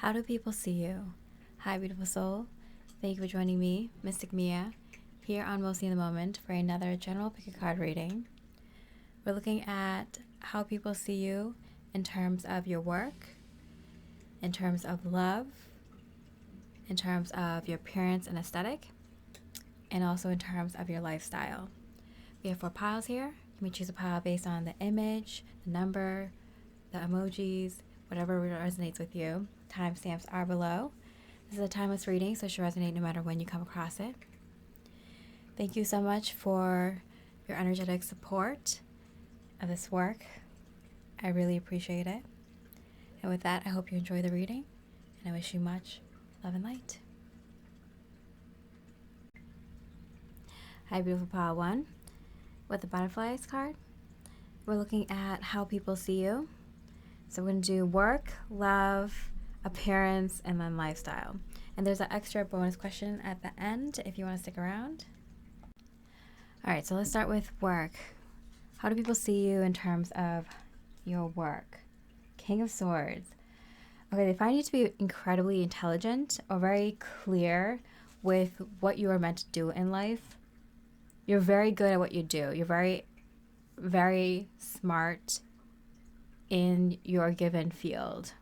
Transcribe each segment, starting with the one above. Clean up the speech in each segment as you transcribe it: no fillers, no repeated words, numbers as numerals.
How do people see you? Hi, beautiful soul. Thank you for joining me, Mystic Miya, here on Mostly in the Moment for another general pick a card reading. We're looking at how people see you in terms of your work, in terms of love, in terms of your appearance and aesthetic, and also in terms of your lifestyle. We have 4 piles here. You may choose a pile based on the image, the number, the emojis, whatever resonates with you. Timestamps are below. This is a timeless reading, so it should resonate no matter when you come across it. Thank you so much for your energetic support of this work. I really appreciate it. And with that, I hope you enjoy the reading, and I wish you much love and light. Hi, beautiful pile 1 with the butterflies card. We're looking at how people see you. So we're going to do work, love, appearance, and then lifestyle. And there's an extra bonus question at the end if you want to stick around. All right, so let's start with work. How do people see you in terms of your work? King of Swords. Okay, they find you to be incredibly intelligent or very clear with what you are meant to do in life. You're very good at what you do. You're very, very smart in your given field.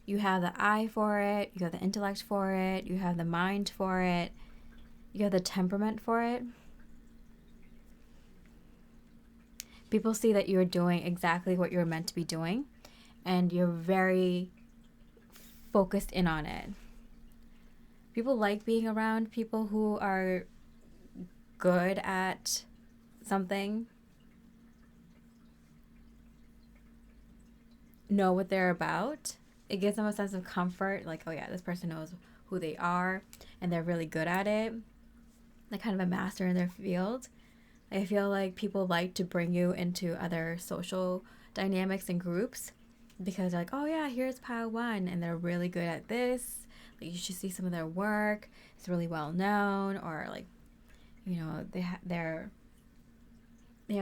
You have the eye for it, you have the intellect for it, you have the mind for it, you have the temperament for it. People see that you're doing exactly what you're meant to be doing, and you're very focused in on it. People like being around people who are good at something, know what they're about. It gives them a sense of comfort, like, oh yeah, this person knows who they are and they're really good at it. They're kind of a master in their field. I feel like people like to bring you into other social dynamics and groups because they're like, oh yeah, here's pile 1 and they're really good at this. Like, you should see some of their work. It's really well known, or like, you know, they have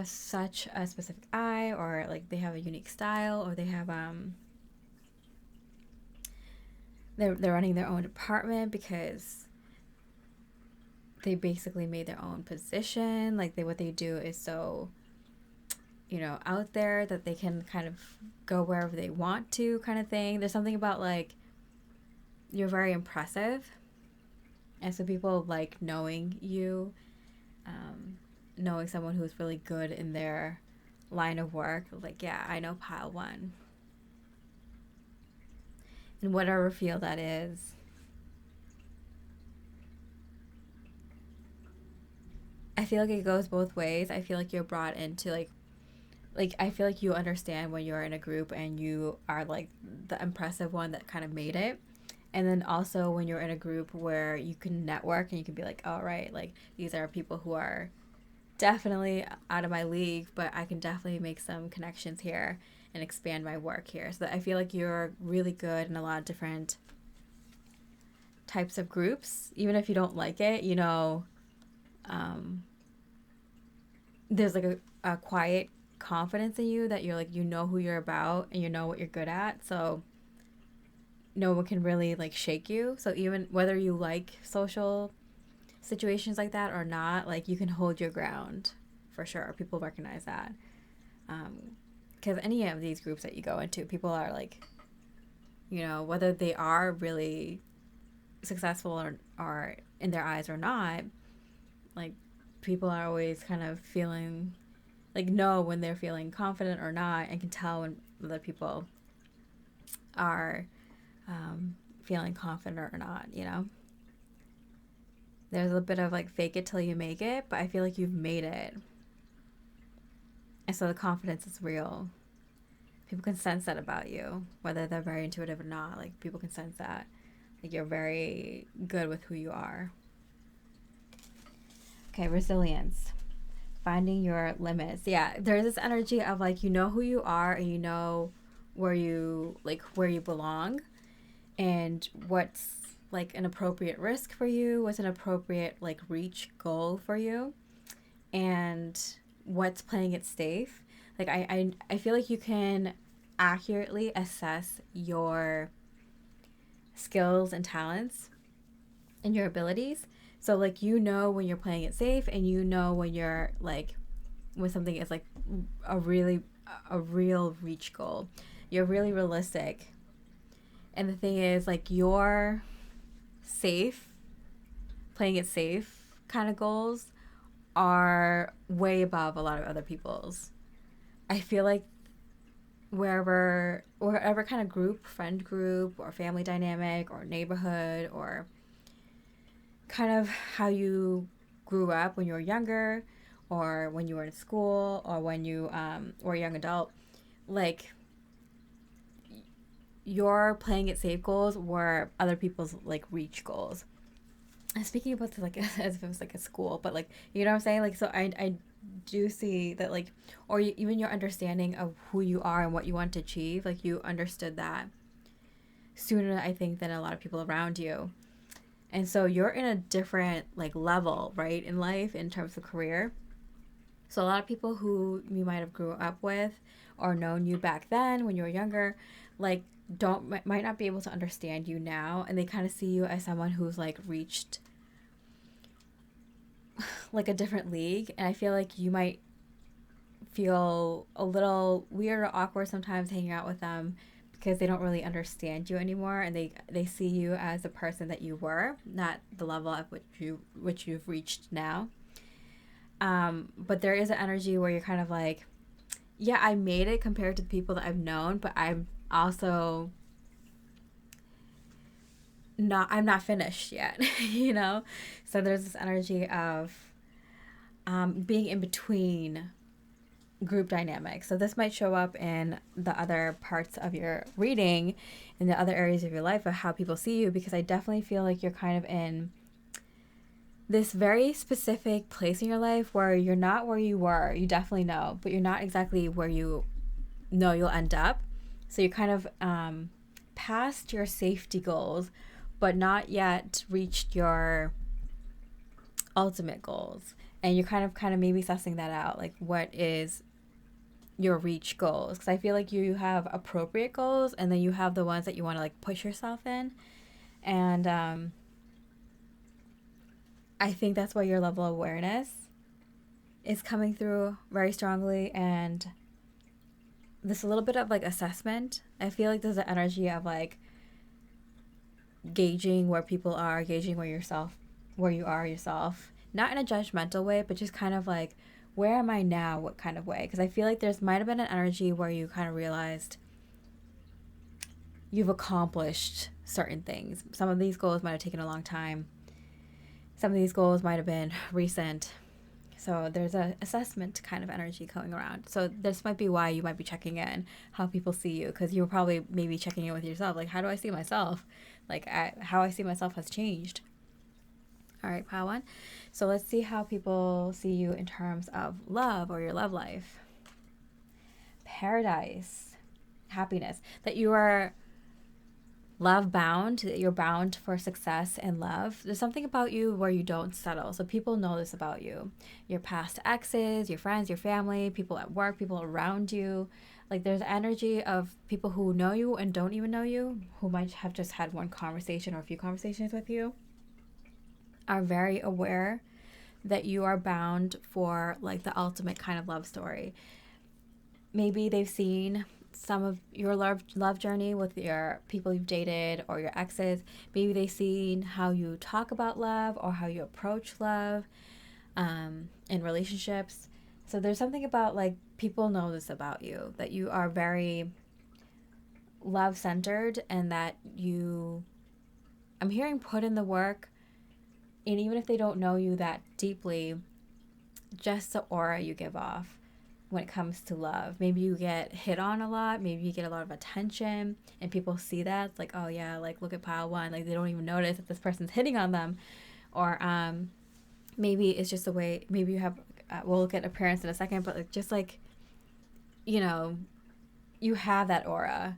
such a specific eye, or like they have a unique style, or they have they're running their own department because they basically made their own position. Like, what they do is so, you know, out there that they can kind of go wherever they want to, kind of thing. There's something about, like, you're very impressive, and so people like knowing you, knowing someone who's really good in their line of work. Like, yeah, I know pile 1 in whatever field that is. I feel like it goes both ways. I feel like you're brought into like I feel like you understand when you're in a group and you are like the impressive one that kind of made it. And then also when you're in a group where you can network and you can be like, all right, like, these are people who are definitely out of my league, but I can definitely make some connections here and expand my work here. So I feel like you're really good in a lot of different types of groups. Even if you don't like it, you know, there's like a quiet confidence in you that you're like, you know who you're about and you know what you're good at. So no one can really like shake you. So even whether you like social situations like that or not, like, you can hold your ground for sure. People recognize that. Because any of these groups that you go into, people are like, you know, whether they are really successful or in their eyes or not, like, people are always kind of feeling like, know when they're feeling confident or not, and can tell when other people are feeling confident or not, you know. There's a bit of like fake it till you make it, but I feel like you've made it. And so the confidence is real. People can sense that about you, whether they're very intuitive or not. Like, people can sense that. Like, you're very good with who you are. Okay, resilience. Finding your limits. Yeah, there's this energy of like, you know who you are and you know where you belong and what's like an appropriate risk for you, what's an appropriate like reach goal for you, and what's playing it safe. Like, I feel like you can accurately assess your skills and talents and your abilities. So like you know when you're playing it safe, and you know when you're like when something is like a really a real reach goal. You're really realistic. And the thing is like your safe, playing it safe kind of goals are way above a lot of other people's. I feel like wherever kind of group, friend group or family dynamic or neighborhood or kind of how you grew up when you were younger or when you were in school or when you were a young adult, like your playing it safe goals were other people's like reach goals. And speaking about this like as if it was like a school, but like you know what I'm saying, like so I do see that like or even your understanding of who you are and what you want to achieve, like you understood that sooner I think than a lot of people around you. And so you're in a different like level, right, in life in terms of career. So a lot of people who you might have grew up with or known you back then when you were younger, like don't might not be able to understand you now, and they kind of see you as someone who's like reached like a different league. And I feel like you might feel a little weird or awkward sometimes hanging out with them because they don't really understand you anymore, and they see you as the person that you were, not the level at which you've reached now. But there is an energy where you're kind of like, yeah, I made it compared to the people that I've known, but also I'm not finished yet, you know? So there's this energy of being in between group dynamics. So this might show up in the other parts of your reading, in the other areas of your life of how people see you, because I definitely feel like you're kind of in this very specific place in your life where you're not where you were. You definitely know, but you're not exactly where you know you'll end up. So you're kind of past your safety goals, but not yet reached your ultimate goals. And you're kind of maybe sussing that out, like what is your reach goals, because I feel like you have appropriate goals, and then you have the ones that you want to like push yourself in. And I think that's why your level of awareness is coming through very strongly, and this a little bit of like assessment. I feel like there's an energy of like gauging where people are, gauging where you are yourself, not in a judgmental way, but just kind of like, where am I now? What kind of way? Because I feel like there's might have been an energy where you kind of realized you've accomplished certain things. Some of these goals might have taken a long time. Some of these goals might have been recent. So there's a assessment kind of energy going around. So this might be why you might be checking in how people see you, because you were probably maybe checking in with yourself, like how do I see myself? Like how I see myself has changed. All right, pile one. So let's see how people see you in terms of love or your love life. Paradise, happiness, that you are love bound, that you're bound for success and love. There's something about you where you don't settle. So people know this about you. Your past exes, your friends, your family, people at work, people around you. Like there's energy of people who know you and don't even know you, who might have just had one conversation or a few conversations with you, are very aware that you are bound for like the ultimate kind of love story. Maybe they've seen some of your love journey with your people you've dated or your exes. Maybe they've seen how you talk about love or how you approach love in relationships. So there's something about like people know this about you, that you are very love centered, and that I'm hearing put in the work. And even if they don't know you that deeply, just the aura you give off when it comes to love. Maybe you get hit on a lot. Maybe you get a lot of attention, and people see that. It's like, oh yeah, like look at pile one. Like they don't even notice that this person's hitting on them. Or maybe it's just the way, maybe you have, we'll look at appearance in a second, but like just like, you know, you have that aura,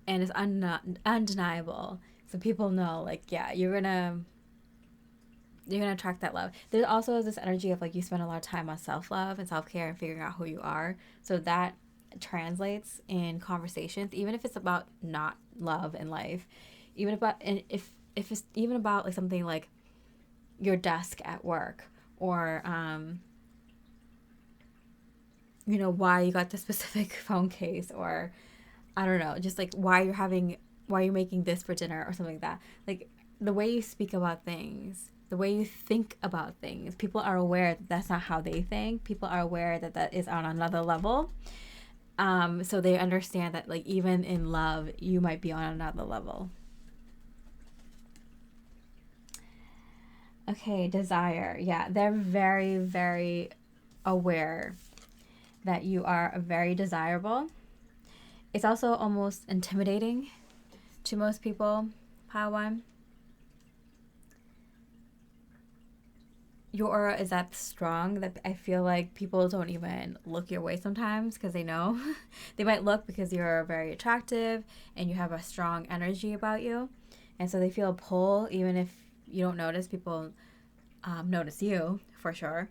and it's undeniable. So people know, like, yeah, you're gonna attract that love. There also is this energy of like you spend a lot of time on self-love and self-care and figuring out who you are. So that translates in conversations, even if it's about not love in life, even about, and if it's even about like something like your desk at work, or why you got the specific phone case, or I don't know, just like why you're making this for dinner or something like that. Like the way you speak about things, the way you think about things, people are aware that that's not how they think. People are aware that that is on another level. So they understand that like even in love, you might be on another level. Okay, desire. Yeah, they're very, very aware that you are very desirable. It's also almost intimidating to most people, Padawan. Your aura is that strong that I feel like people don't even look your way sometimes because they know. They might look because you're very attractive and you have a strong energy about you. And so they feel a pull, even if you don't notice. People notice you for sure.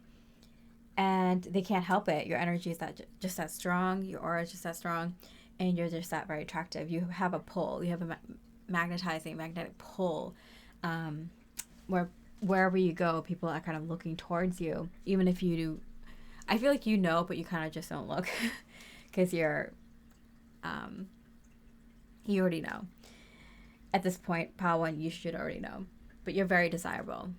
And they can't help it. Your energy is just that strong. Your aura is just that strong. And you're just that very attractive. You have a pull. You have a magnetic pull, where wherever you go, people are kind of looking towards you. Even if you do, I feel like but you kind of just don't look because um, you already know. At this point, Pawan, you should already know. But you're very desirable.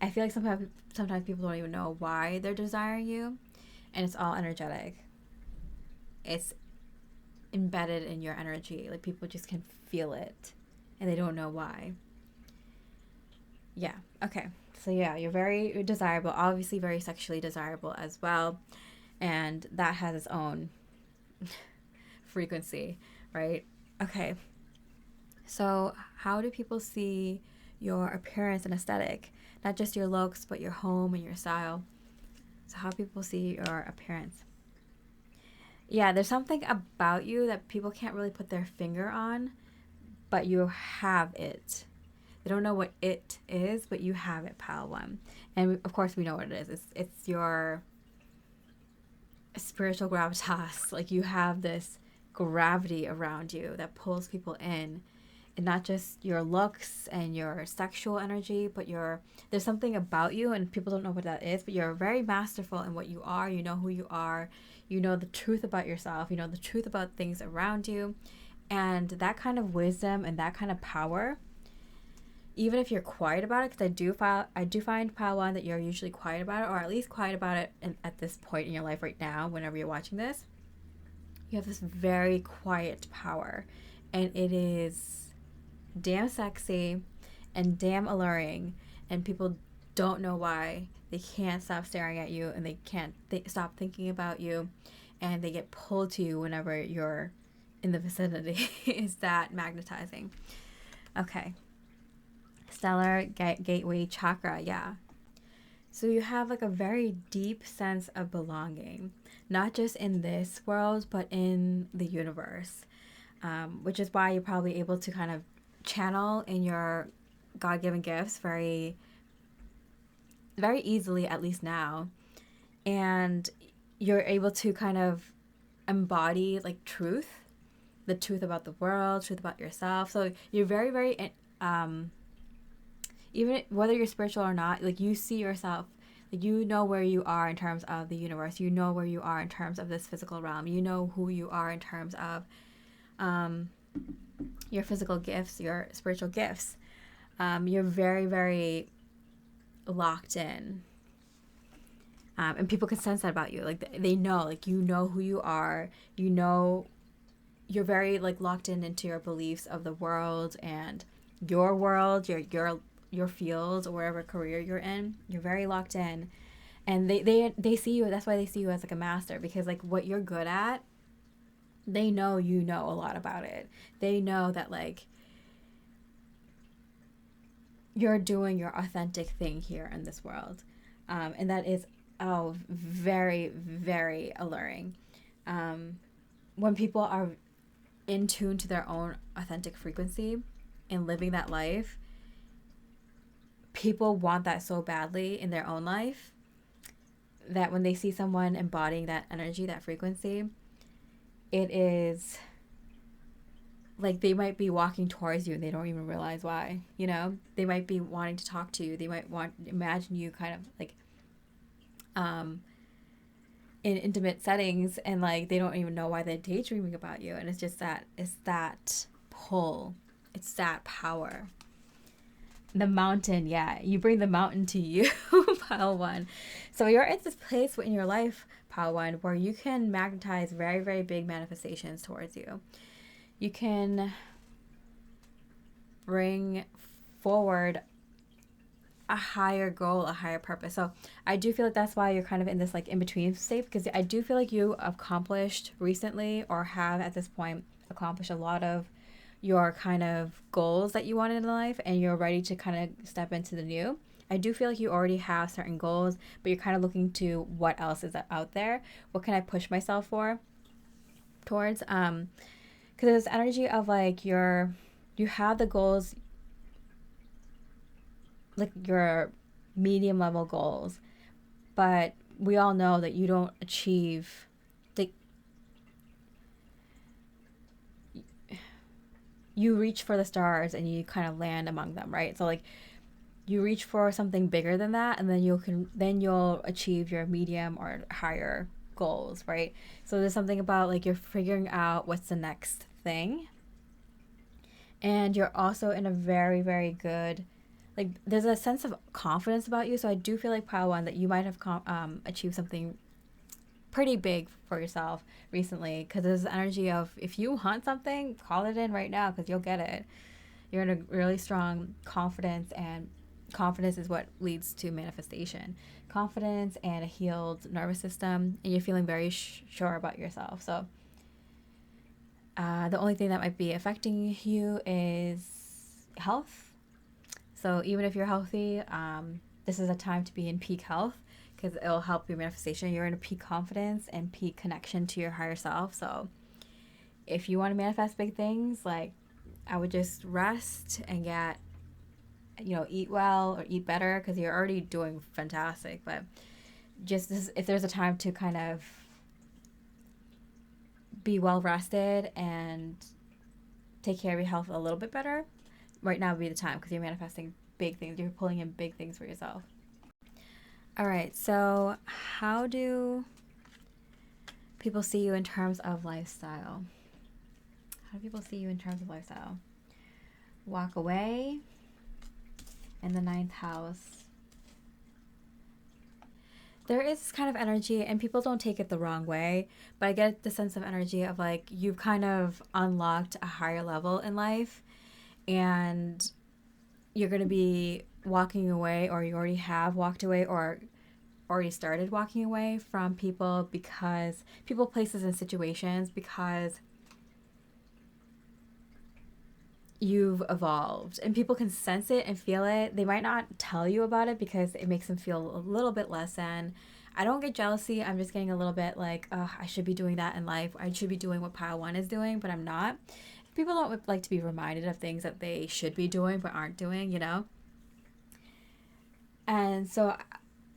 I feel like sometimes people don't even know why they're desiring you, and it's all energetic. It's embedded in your energy. Like people just can feel it, and they don't know why. Yeah. Okay. So yeah, you're desirable. Obviously, very sexually desirable as well, and that has its own frequency, right? Okay. So how do people see your appearance and aesthetic? Not just your looks, but your home and your style. So how people see your appearance? Yeah, there's something about you that people can't really put their finger on, but you have it. They don't know what it is, but you have it, pal one. And of course, we know what it is. It's your spiritual gravitas. Like you have this gravity around you that pulls people in, and not just your looks and your sexual energy, but there's something about you, and people don't know what that is, but you're very masterful in what you are. You know who you are. You know the truth about yourself. You know the truth about things around you. And that kind of wisdom and that kind of power, even if you're quiet about it, because I do find, Pawan, that you're usually quiet about it, or at least quiet about it at this point in your life right now, whenever you're watching this. You have this very quiet power, and it is damn sexy and damn alluring, and people don't know why. They can't stop staring at you, and they can't stop thinking about you, and they get pulled to you whenever you're in the vicinity. Is that magnetizing? Okay. Stellar gateway chakra, yeah. So you have like a very deep sense of belonging, not just in this world, but in the universe, which is why you're probably able to kind of channel in your God-given gifts very, very easily, at least now. And you're able to kind of embody like the truth about the world, truth about yourself. So you're very, very even whether you're spiritual or not, like you see yourself, like you know where you are in terms of the universe. You know where you are in terms of this physical realm. You know who you are in terms of your physical gifts, your spiritual gifts. You're very, very locked in. And people can sense that about you. Like they know, like you know who you are. You know, you're very like locked into your beliefs of the world and your world, your field, or wherever career you're in. You're very locked in, and they see you. That's why they see you as like a master, because like what you're good at, they know you know a lot about it. They know that like you're doing your authentic thing here in this world, and that is very, very alluring. When people are in tune to their own authentic frequency and living that life, people want that so badly in their own life that when they see someone embodying that energy, that frequency, it is like they might be walking towards you and they don't even realize why. You know, they might be wanting to talk to you. They might want imagine you kind of like um in intimate settings, and like they don't even know why they're daydreaming about you. And it's just that it's that pull, it's that power. The mountain, yeah, you bring the mountain to you. Pile one. So you're at this place in your life, pile one, where you can magnetize very, very big manifestations towards you. You can bring forward a higher goal, a higher purpose. So I do feel like that's why you're kind of in this like in between state, because I do feel like you accomplished recently, or have at this point accomplished a lot of your kind of goals that you wanted in life, and you're ready to kind of step into the new. I do feel like you already have certain goals, but you're kind of looking to what else is out there. What can I push myself for towards? Because there's energy of like you have the goals, like your medium level goals, but we all know that you don't achieve the you reach for the stars and you kind of land among them, right? So like you reach for something bigger than that, and then you'll achieve your medium or higher goals, right? So there's something about like you're figuring out what's the next thing, and you're also in a very, very good, like there's a sense of confidence about you. So I do feel like pile one that you might have achieved something pretty big for yourself recently, because there's the energy of if you want something, call it in right now because you'll get it. You're in a really strong confidence, and confidence is what leads to manifestation. Confidence and a healed nervous system, and you're feeling very sure about yourself. So the only thing that might be affecting you is health. So even if you're healthy, this is a time to be in peak health, because it'll help your manifestation. You're in a peak confidence and peak connection to your higher self. So if you want to manifest big things, like I would just rest and get, eat well or eat better, because you're already doing fantastic. But just if there's a time to kind of be well rested and take care of your health a little bit better, right now would be the time, because you're manifesting big things. You're pulling in big things for yourself. All right, so how do people see you in terms of lifestyle? How do people see you in terms of lifestyle? Walk away in the ninth house. There is kind of energy, and people don't take it the wrong way, but I get the sense of energy of like you've kind of unlocked a higher level in life, and you're going to be walking away, or you already have walked away, or already started walking away from people, because people, places, and situations, because you've evolved, and people can sense it and feel it. They might not tell you about it because it makes them feel a little bit less than. I don't get jealousy. I'm just getting a little bit like, I should be doing that in life. I should be doing what pile one is doing, but I'm not. People don't like to be reminded of things that they should be doing but aren't doing, And so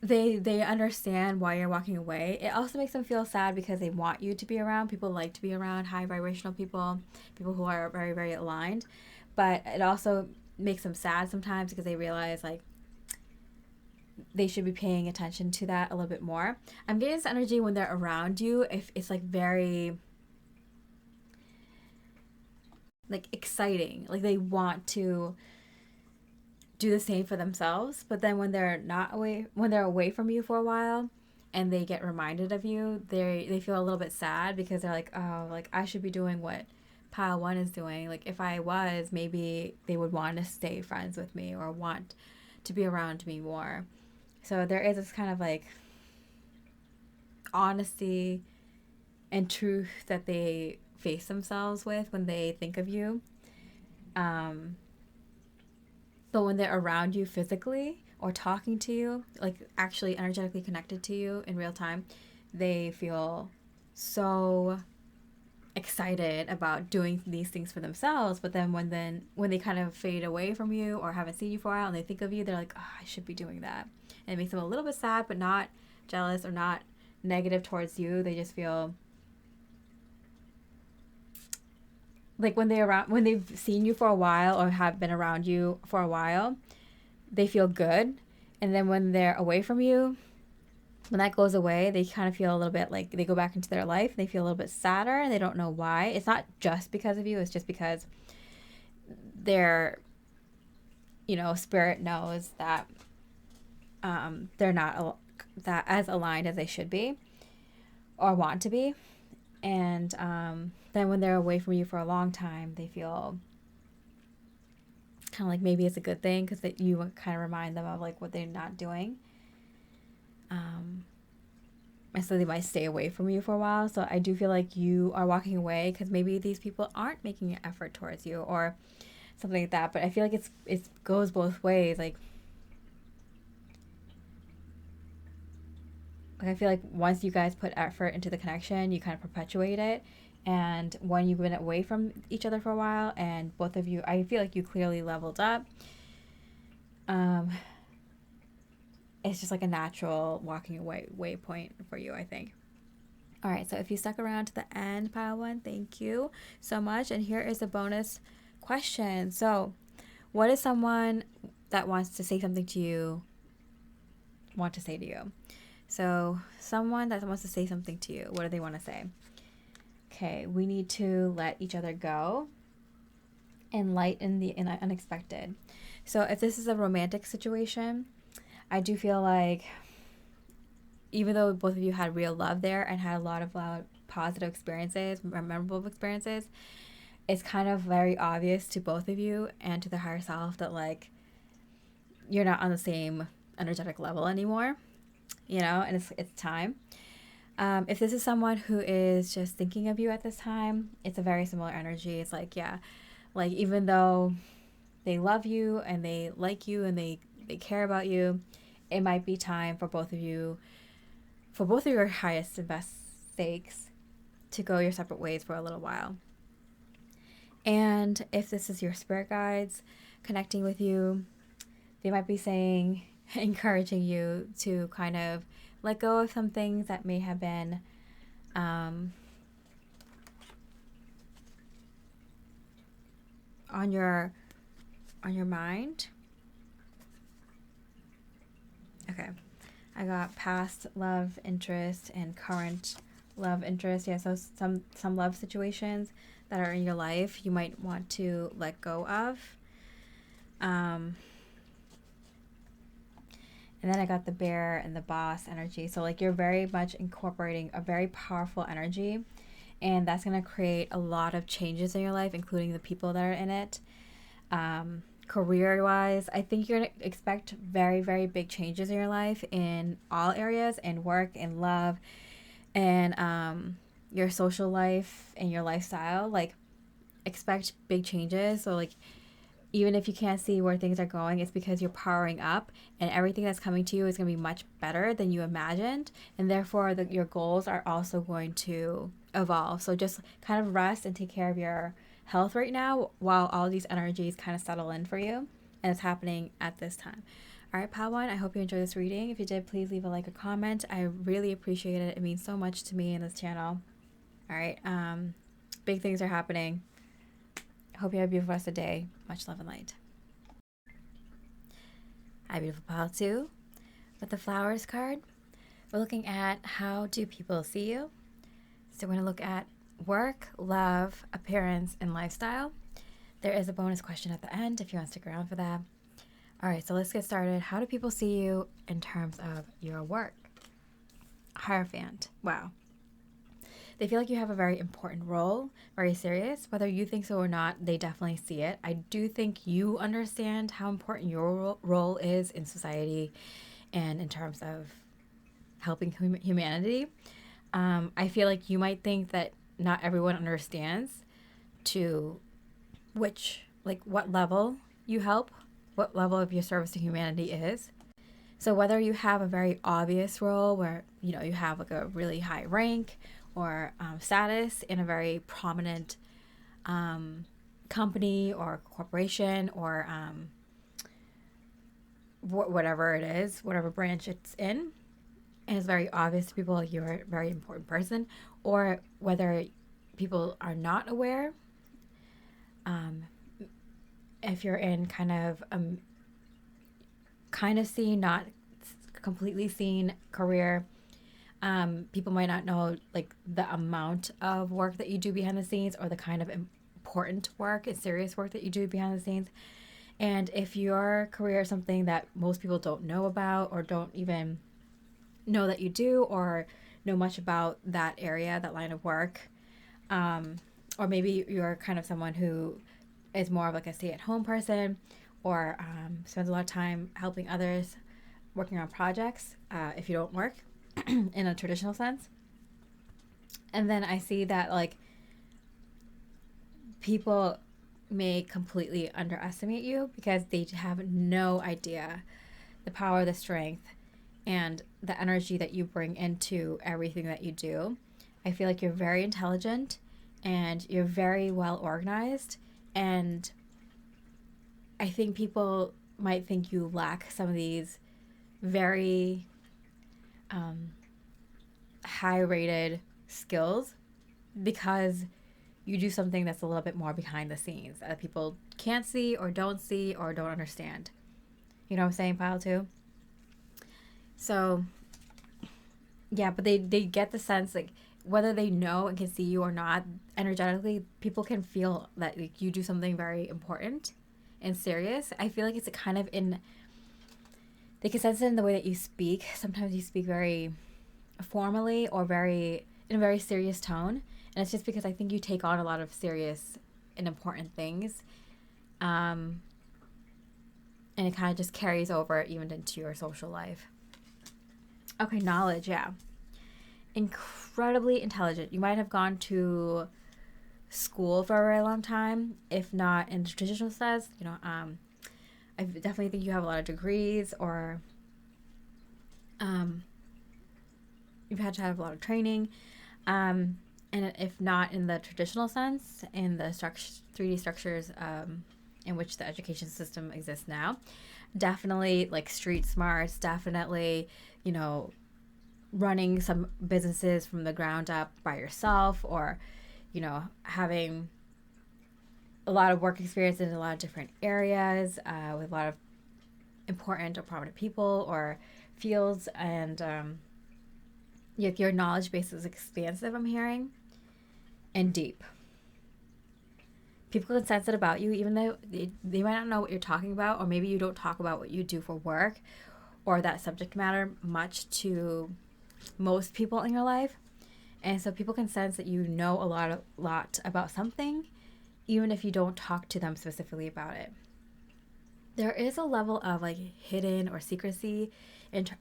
they understand why you're walking away. It also makes them feel sad because they want you to be around. People like to be around high vibrational people who are very, very aligned. But it also makes them sad sometimes, because they realize like they should be paying attention to that a little bit more. I'm getting this energy when they're around you, if it's like very like exciting, like they want to do the same for themselves, but then when they're away from you for a while and they get reminded of you, they feel a little bit sad, because they're like, oh, like I should be doing what pile one is doing. Like if I was, maybe they would want to stay friends with me or want to be around me more. So there is this kind of like honesty and truth that they face themselves with when they think of you. But when they're around you physically or talking to you, like actually energetically connected to you in real time, they feel so excited about doing these things for themselves. But then when they kind of fade away from you or haven't seen you for a while and they think of you, they're like, oh, I should be doing that. And it makes them a little bit sad, but not jealous or not negative towards you. They just feel like when they've seen you for a while or have been around you for a while, they feel good. And then when they're away from you, when that goes away, they kind of feel a little bit like they go back into their life. They feel a little bit sadder and they don't know why. It's not just because of you. It's just because their, spirit knows that they're not that as aligned as they should be or want to be. And then when they're away from you for a long time, they feel kind of like maybe it's a good thing because you kind of remind them of like what they're not doing. And so they might stay away from you for a while. So I do feel like you are walking away because maybe these people aren't making an effort towards you or something like that. But I feel like it goes both ways. Like I feel like once you guys put effort into the connection, you kind of perpetuate it. And when you've been away from each other for a while and both of you, I feel like you clearly leveled up. It's just like a natural walking away waypoint for you, I think. All right, so if you stuck around to the end, pile one, thank you so much. And here is a bonus question. So what is someone that wants to say something to you want to say to you? So someone that wants to say something to you, what do they want to say? Okay, we need to let each other go and lighten the unexpected. So if this is a romantic situation, I do feel like even though both of you had real love there and had a lot of positive experiences, memorable experiences, it's kind of very obvious to both of you and to the higher self that like you're not on the same energetic level anymore, and it's time. If this is someone who is just thinking of you at this time, it's a very similar energy. It's like, yeah, like even though they love you and they like you and they care about you, it might be time for both of you, for both of your highest and best sakes, to go your separate ways for a little while. And if this is your spirit guides connecting with you, they might be saying, encouraging you to kind of let go of some things that may have been on your mind. Okay, I got past love interest and current love interest. Yeah, so some love situations that are in your life you might want to let go of. And then I got the bear and the boss energy. So like you're very much incorporating a very powerful energy, and that's going to create a lot of changes in your life, including the people that are in it. Career wise, I think you're going to expect very, very big changes in your life in all areas, in work and love and your social life and your lifestyle. Like expect big changes. So like even if you can't see where things are going, it's because you're powering up and everything that's coming to you is going to be much better than you imagined. And therefore, your goals are also going to evolve. So just kind of rest and take care of your health right now while all these energies kind of settle in for you. And it's happening at this time. All right, Pal One, I hope you enjoyed this reading. If you did, please leave a like or comment. I really appreciate it. It means so much to me and this channel. All right, big things are happening. I hope you have a beautiful rest of the day. Much love and light. Hi, beautiful pal 2. With the flowers card, we're looking at how do people see you. So we're going to look at work, love, appearance, and lifestyle. There is a bonus question at the end if you want to stick around for that. All right, so let's get started. How do people see you in terms of your work? Hierophant. Wow. They feel like you have a very important role, very serious. Whether you think so or not, they definitely see it. I do think you understand how important your role is in society and in terms of helping humanity. I feel like you might think that not everyone understands to what level you help, what level of your service to humanity is. So whether you have a very obvious role where, you have like a really high rank or status in a very prominent company or corporation or whatever it is, whatever branch it's in, and it's very obvious to people like you're a very important person, or whether people are not aware. Um, if you're in kind of seen, not completely seen career, people might not know like the amount of work that you do behind the scenes, or the kind of important work and serious work that you do behind the scenes. And if your career is something that most people don't know about, or don't even know that you do, or know much about that area, that line of work, um, or maybe you're kind of someone who is more of like a stay-at-home person, or spends a lot of time helping others, working on projects, if you don't work in a traditional sense. And then I see that like people may completely underestimate you because they have no idea the power, the strength, and the energy that you bring into everything that you do. I feel like you're very intelligent and you're very well organized. And I think people might think you lack some of these very high rated skills because you do something that's a little bit more behind the scenes that people can't see or don't understand. You know what I'm saying, Pile, too? So, yeah, but they get the sense, like, whether they know and can see you or not, energetically, people can feel that like, you do something very important and serious. I feel like it's a kind of in, they can sense it in the way that you speak. Sometimes you speak very formally or very, in a very serious tone. And it's just because I think you take on a lot of serious and important things. And it kind of just carries over even into your social life. Okay, knowledge, yeah. Incredibly intelligent. You might have gone to school for a very long time, if not in the traditional sense. I definitely think you have a lot of degrees, or you've had to have a lot of training. And if not in the traditional sense, in the 3D structures in which the education system exists now, definitely like street smarts, definitely, running some businesses from the ground up by yourself, or, having a lot of work experience in a lot of different areas with a lot of important or prominent people or fields. And your knowledge base is expansive, I'm hearing, and deep. People can sense it about you, even though they might not know what you're talking about, or maybe you don't talk about what you do for work or that subject matter much to most people in your life. And so people can sense that you know a lot about something, even if you don't talk to them specifically about it. There is a level of like hidden or secrecy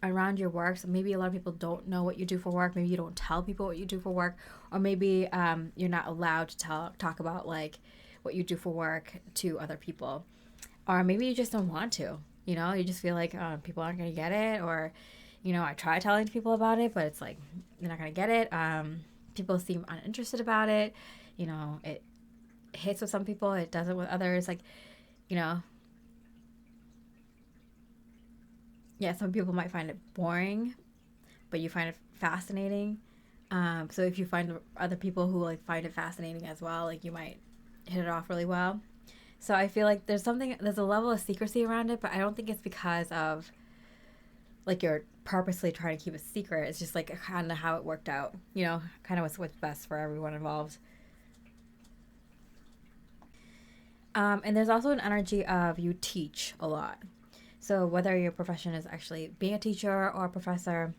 around your work. So maybe a lot of people don't know what you do for work. Maybe you don't tell people what you do for work, or maybe you're not allowed to talk about like what you do for work to other people, or maybe you just don't want to. You just feel like people aren't going to get it, or I try telling people about it, but it's like they're not going to get it. People seem uninterested about it. It hits with some people, it doesn't with others. Like, yeah, some people might find it boring, but you find it fascinating. So if you find other people who like find it fascinating as well, like you might hit it off really well. So I feel like there's a level of secrecy around it, but I don't think it's because of like you're purposely trying to keep a secret. It's just like kind of how it worked out, kind of what's best for everyone involved. And there's also an energy of you teach a lot. So whether your profession is actually being a teacher or a professor,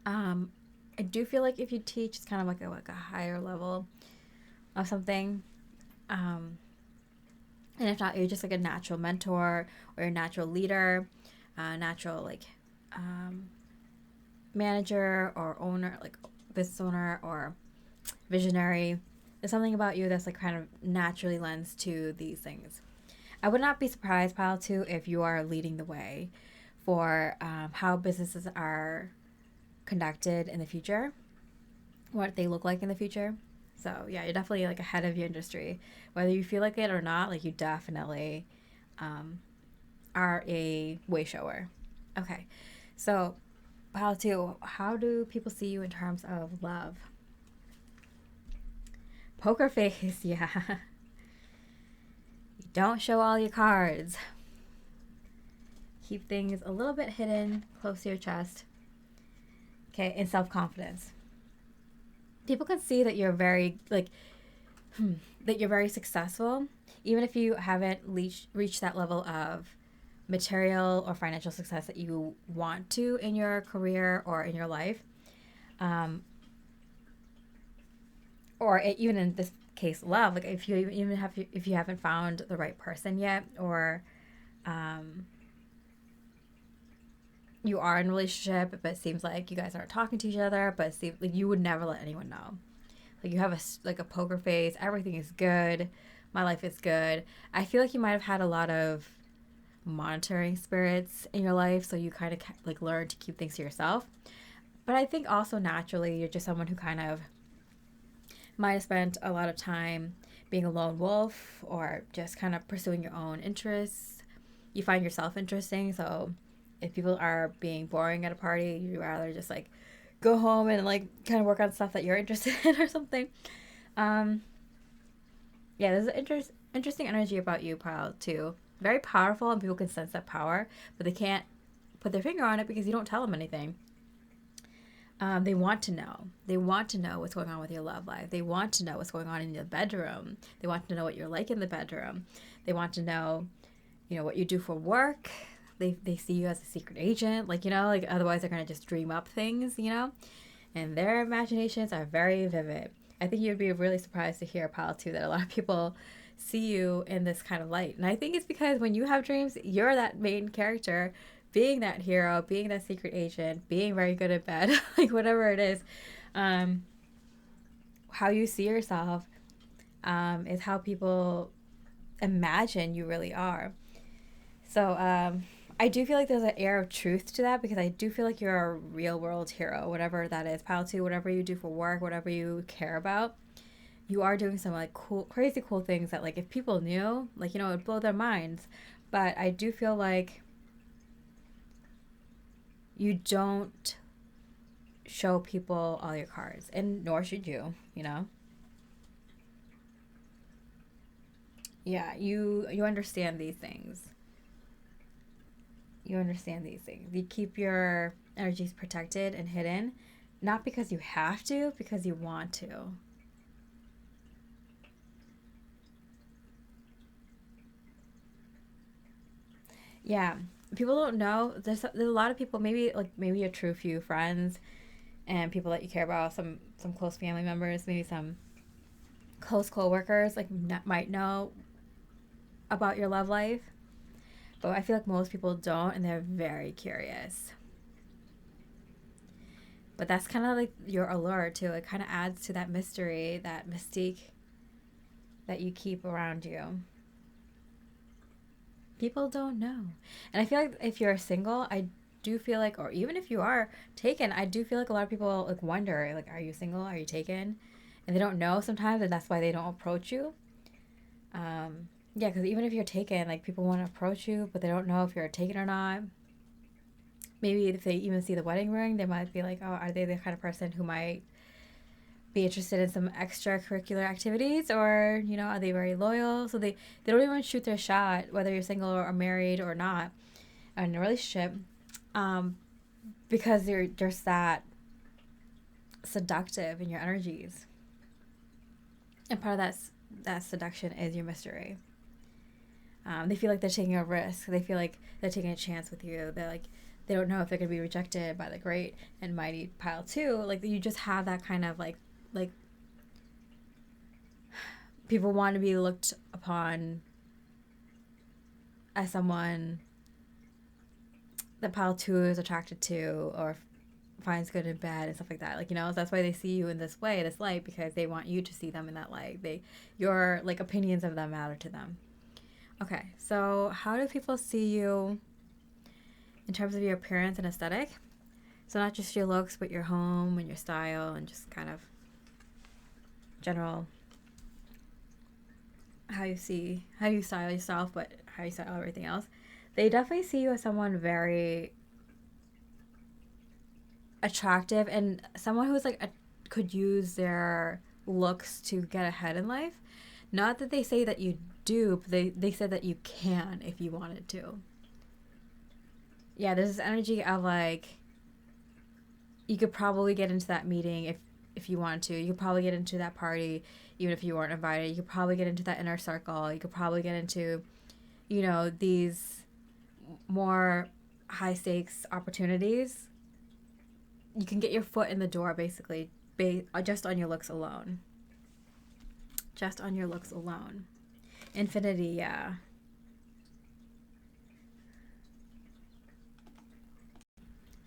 I do feel like if you teach, it's kind of like a higher level of something. And if not, you're just like a natural mentor or a natural leader, natural like manager or owner, like business owner or visionary. There's something about you that's like kind of naturally lends to these things. I would not be surprised, Pile, too, if you are leading the way for how businesses are conducted in the future, what they look like in the future. So yeah, you're definitely like ahead of your industry, whether you feel like it or not. Like you definitely are a way shower. Okay, so Pile two, how do people see you in terms of love? Poker face, yeah. Don't show all your cards. Keep things a little bit hidden, close to your chest. Okay, and self-confidence. People can see that you're very, like, that you're very successful, even if you haven't reached that level of material or financial success that you want to in your career or in your life. Um, or even in this case, love. Like if you even have, if you haven't found the right person yet, or um, you are in a relationship, but it seems like you guys aren't talking to each other, but it seems like you would never let anyone know. Like you have a poker face. Everything is good. My life is good. I feel like you might have had a lot of monitoring spirits in your life, so you kind of like learn to keep things to yourself. But I think also naturally you're just someone who kind of might have spent a lot of time being a lone wolf or just kind of pursuing your own interests. You find yourself interesting, so if people are being boring at a party, you rather just like go home and like kind of work on stuff that you're interested in or something. Um, yeah, there's an interesting energy about you, Pile, too. Very powerful, and people can sense that power, but they can't put their finger on it because you don't tell them anything. They want to know. They want to know what's going on with your love life. They want to know what's going on in your bedroom. They want to know what you're like in the bedroom. They want to know, what you do for work. They see you as a secret agent. Like otherwise they're going to just dream up things. And their imaginations are very vivid. I think you'd be really surprised to hear, Pal, too, that a lot of people see you in this kind of light. And I think it's because when you have dreams, you're that main character, being that hero, being that secret agent, being very good at bed, like whatever it is. Um, how you see yourself is how people imagine you really are. So I do feel like there's an air of truth to that because I do feel like you're a real world hero, whatever that is, Pal, too, whatever you do for work, whatever you care about. You are doing some like cool, crazy cool things that like if people knew, like, it would blow their minds. But I do feel like you don't show people all your cards, and nor should you. Yeah, you understand these things. You understand these things. You keep your energies protected and hidden, not because you have to, because you want to. Yeah, people don't know. There's a lot of people, maybe a true few friends and people that you care about, some close family members, maybe some close coworkers, like might know about your love life. But I feel like most people don't, and they're very curious. But that's kind of like your allure too. It kind of adds to that mystery, that mystique that you keep around you. People don't know. And I feel like if you're single, I do feel like, or even if you are taken, I do feel like a lot of people like wonder, like, are you single? Are you taken? And they don't know sometimes, and that's why they don't approach you. Yeah, because even if you're taken, like people want to approach you, but they don't know if you're taken or not. Maybe if they even see the wedding ring, they might be like, oh, are they the kind of person who might be interested in some extracurricular activities, or are they very loyal? So they don't even shoot their shot whether you're single or married or not, or in a relationship, um, because you're just that seductive in your energies, and part of that seduction is your mystery. They feel like they're taking a risk. They feel like they're taking a chance with you. They're like, they don't know if they're gonna be rejected by the great and mighty Pile Two. Like you just have that kind of like people want to be looked upon as someone that Pile Two is attracted to or finds good and bad and stuff like that. Like, so that's why they see you in this way, this light, because they want you to see them in that light. Your like opinions of them matter to them. Okay, so how do people see you in terms of your appearance and aesthetic? So not just your looks, but your home and your style and just kind of general how you style yourself, but how you style everything else. They definitely see you as someone very attractive and someone who's like could use their looks to get ahead in life. Not that they say that you do, but they said that you can if you wanted to. Yeah, there's this energy of like you could probably get into that meeting if you wanted to. You could probably get into that party even if you weren't invited. You could probably get into that inner circle. You could probably get into, you know, these more high stakes opportunities. You can get your foot in the door basically just on your looks alone. Just on your looks alone. Infinity, yeah.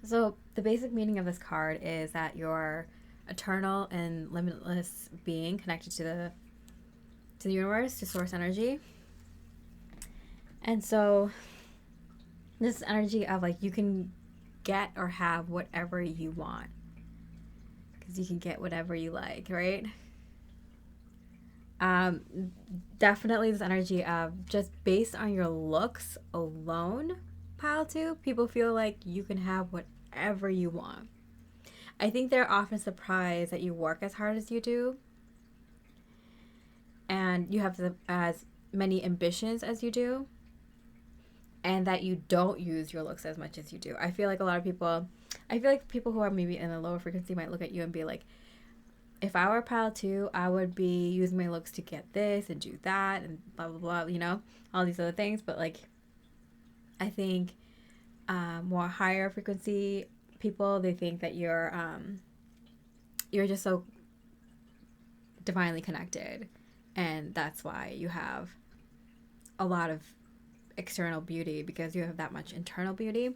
So the basic meaning of this card is that you're eternal and limitless being connected to the universe, to source energy. And so this energy of like you can get or have whatever you want because you can get whatever you like, right? um Definitely this energy of just based on your looks alone, pile two, people feel like you can have whatever you want. I think they're often surprised that you work as hard as you do and you have as many ambitions as you do, and that you don't use your looks as much as you do. I feel like a lot of people, I feel like people who are maybe in a lower frequency might look at you and be like, if I were pile two, I would be using my looks to get this and do that and blah, blah, blah, you know, all these other things. But like, I think more higher frequency people, they think that you're just so divinely connected. And that's why you have a lot of external beauty because you have that much internal beauty.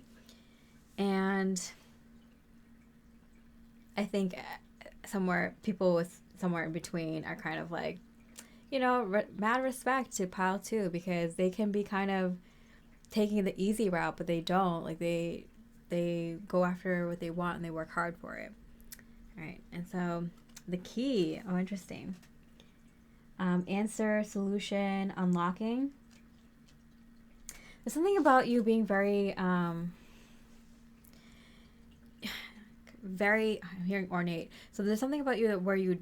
And I think people with somewhere in between are kind of like, you know, mad respect to pile two because they can be kind of taking the easy route, but they don't. Like they go after what they want and they work hard for it. All right. And so the key, oh, interesting. Answer, solution, unlocking. There's something about you being very, very, I'm hearing ornate. So there's something about you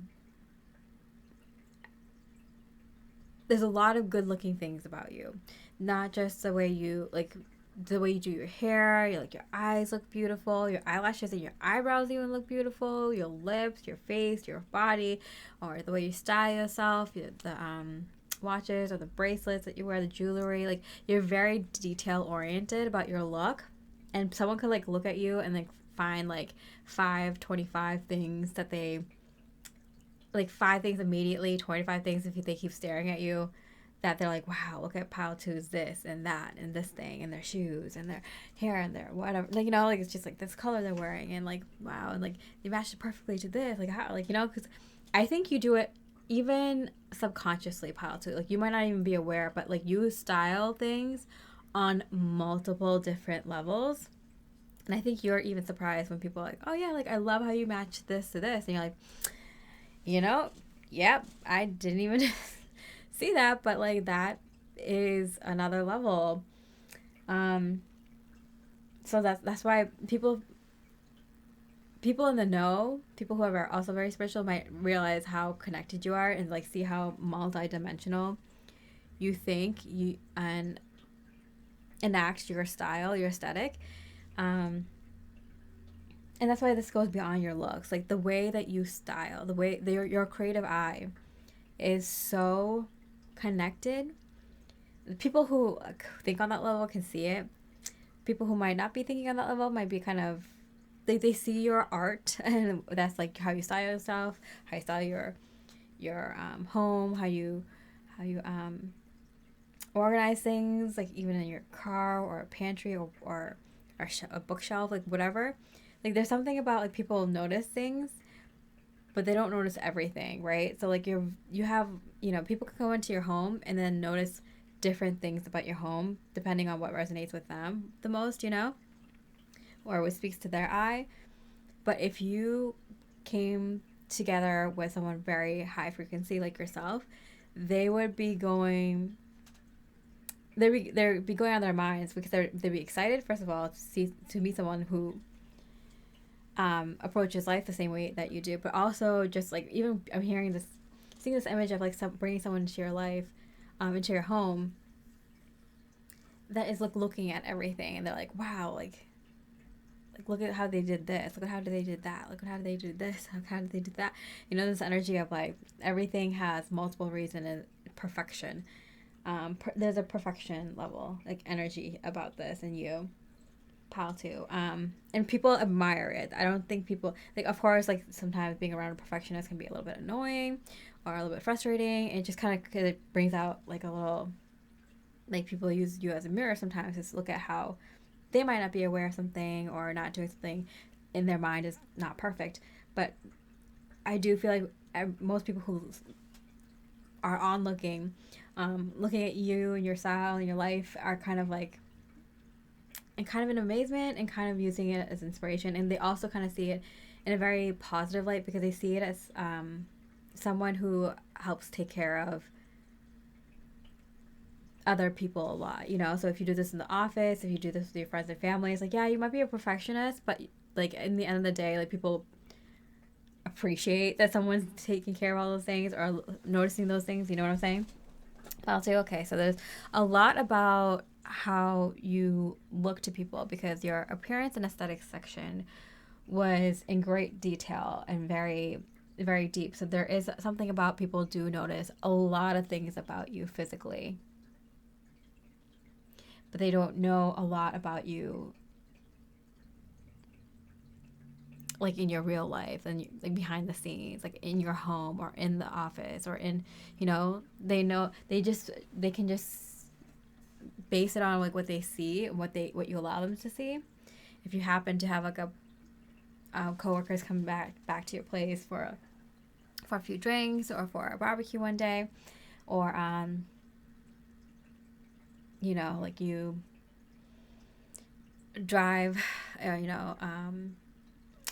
there's a lot of good looking things about you. Not just the way you, like, the way you do your hair, your eyes look beautiful, your eyelashes and your eyebrows even look beautiful, your lips, your face, your body, or the way you style yourself, the watches or the bracelets that you wear, the jewelry. Like, you're very detail oriented about your look, and someone could like look at you and like find like 25 things that they like, 5 things immediately, 25 things if they keep staring at you, that they're like, wow, look at pile two's this and that and this thing and their shoes and their hair and their whatever, like, you know, like it's just like this color they're wearing and like, wow, and like they match it perfectly to this, like how, like, you know, because I think you do it even subconsciously, pile two, like you might not even be aware, but like you style things on multiple different levels. And I think you're even surprised when people are like, oh yeah, like I love how you match this to this, and you're like, you know, yep, I didn't even see that, but like that is another level. So that's why people in the know, people who are also very spiritual, might realize how connected you are and like see how multidimensional you think you and enact your style, your aesthetic. And that's why this goes beyond your looks. Like the way that you style, the way your creative eye is so connected. The people who think on that level can see it. People who might not be thinking on that level might be kind of, they see your art, and that's like how you style yourself, how you style your home, how you organize things, like even in your car or a pantry or a bookshelf, like whatever. Like there's something about like people notice things, but they don't notice everything, right? So like you have, you know, people can go into your home and then notice different things about your home depending on what resonates with them the most, you know, or what speaks to their eye. But if you came together with someone very high frequency like yourself, they would be going, they'd be going on their minds because they'd be excited, first of all, to meet someone who approaches life the same way that you do, but also just like, even I'm hearing this, seeing this image of like bringing someone into your life, into your home, that is like looking at everything and they're like, wow, like look at how they did this, look at how they did that, look at how they did this, look how they did that. You know, this energy of like everything has multiple reason and perfection. There's a perfection level like energy about this in you, pal, too. And people admire it. I don't think people like, of course, like sometimes being around a perfectionist can be a little bit annoying or a little bit frustrating. It just kind of brings out like a little, like people use you as a mirror sometimes to look at how they might not be aware of something or not doing something in their mind is not perfect. But I do feel like most people who are looking at you and your style and your life are kind of like, and kind of in amazement and kind of using it as inspiration. And they also kind of see it in a very positive light because they see it as someone who helps take care of other people a lot, you know? So if you do this in the office, if you do this with your friends and family, it's like, yeah, you might be a perfectionist, but like in the end of the day, like people appreciate that someone's taking care of all those things or noticing those things, you know what I'm saying? I'll say, okay, so there's a lot about how you look to people because your appearance and aesthetics section was in great detail and very, very deep. So there is something about people do notice a lot of things about you physically, but they don't know a lot about you like in your real life and like behind the scenes, like in your home or in the office or in, you know, they can just base it on like what they see and what you allow them to see. If you happen to have like a coworkers come back to your place for a few drinks or for a barbecue one day, or you know, like you drive, you know,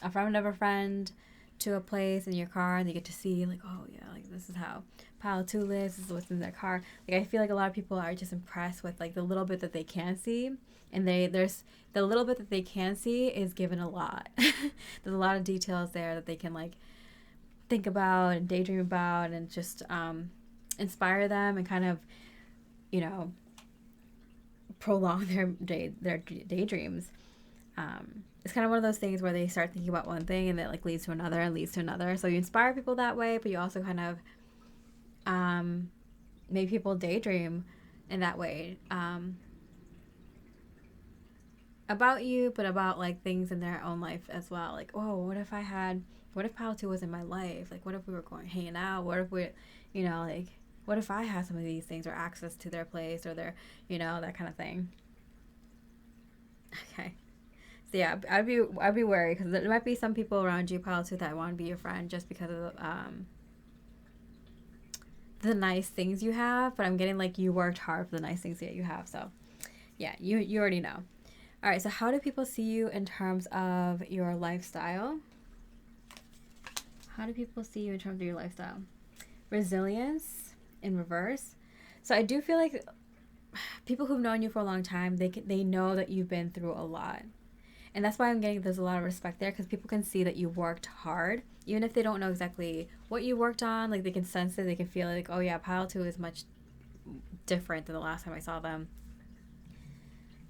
a friend of a friend to a place in your car and they get to see like, oh yeah, like this is how pile 2 lives, this is what's in their car. Like I feel like a lot of people are just impressed with like the little bit that they can see, and there's the little bit that they can see is given a lot. There's a lot of details there that they can like think about and daydream about and just inspire them and kind of, you know, prolong their daydreams. It's kind of one of those things where they start thinking about one thing and that like leads to another and leads to another. So you inspire people that way, but you also kind of make people daydream in that way, about you, but about like things in their own life as well. Like, oh, what if Palo 2 was in my life? Like, what if we were going hanging out? What if we, you know, like, what if I had some of these things or access to their place or their, you know, that kind of thing. Okay. So yeah, I'd be wary because there might be some people around you, Palo 2, that want to be your friend just because of the nice things you have. But I'm getting like you worked hard for the nice things that you have. So yeah, you already know. All right. So how do people see you in terms of your lifestyle? How do people see you in terms of your lifestyle? Resilience in reverse. So I do feel like people who've known you for a long time, they know that you've been through a lot. And that's why I'm getting there's a lot of respect there because people can see that you worked hard. Even if they don't know exactly what you worked on, like they can sense it, they can feel it, like, oh yeah, Pile 2 is much different than the last time I saw them.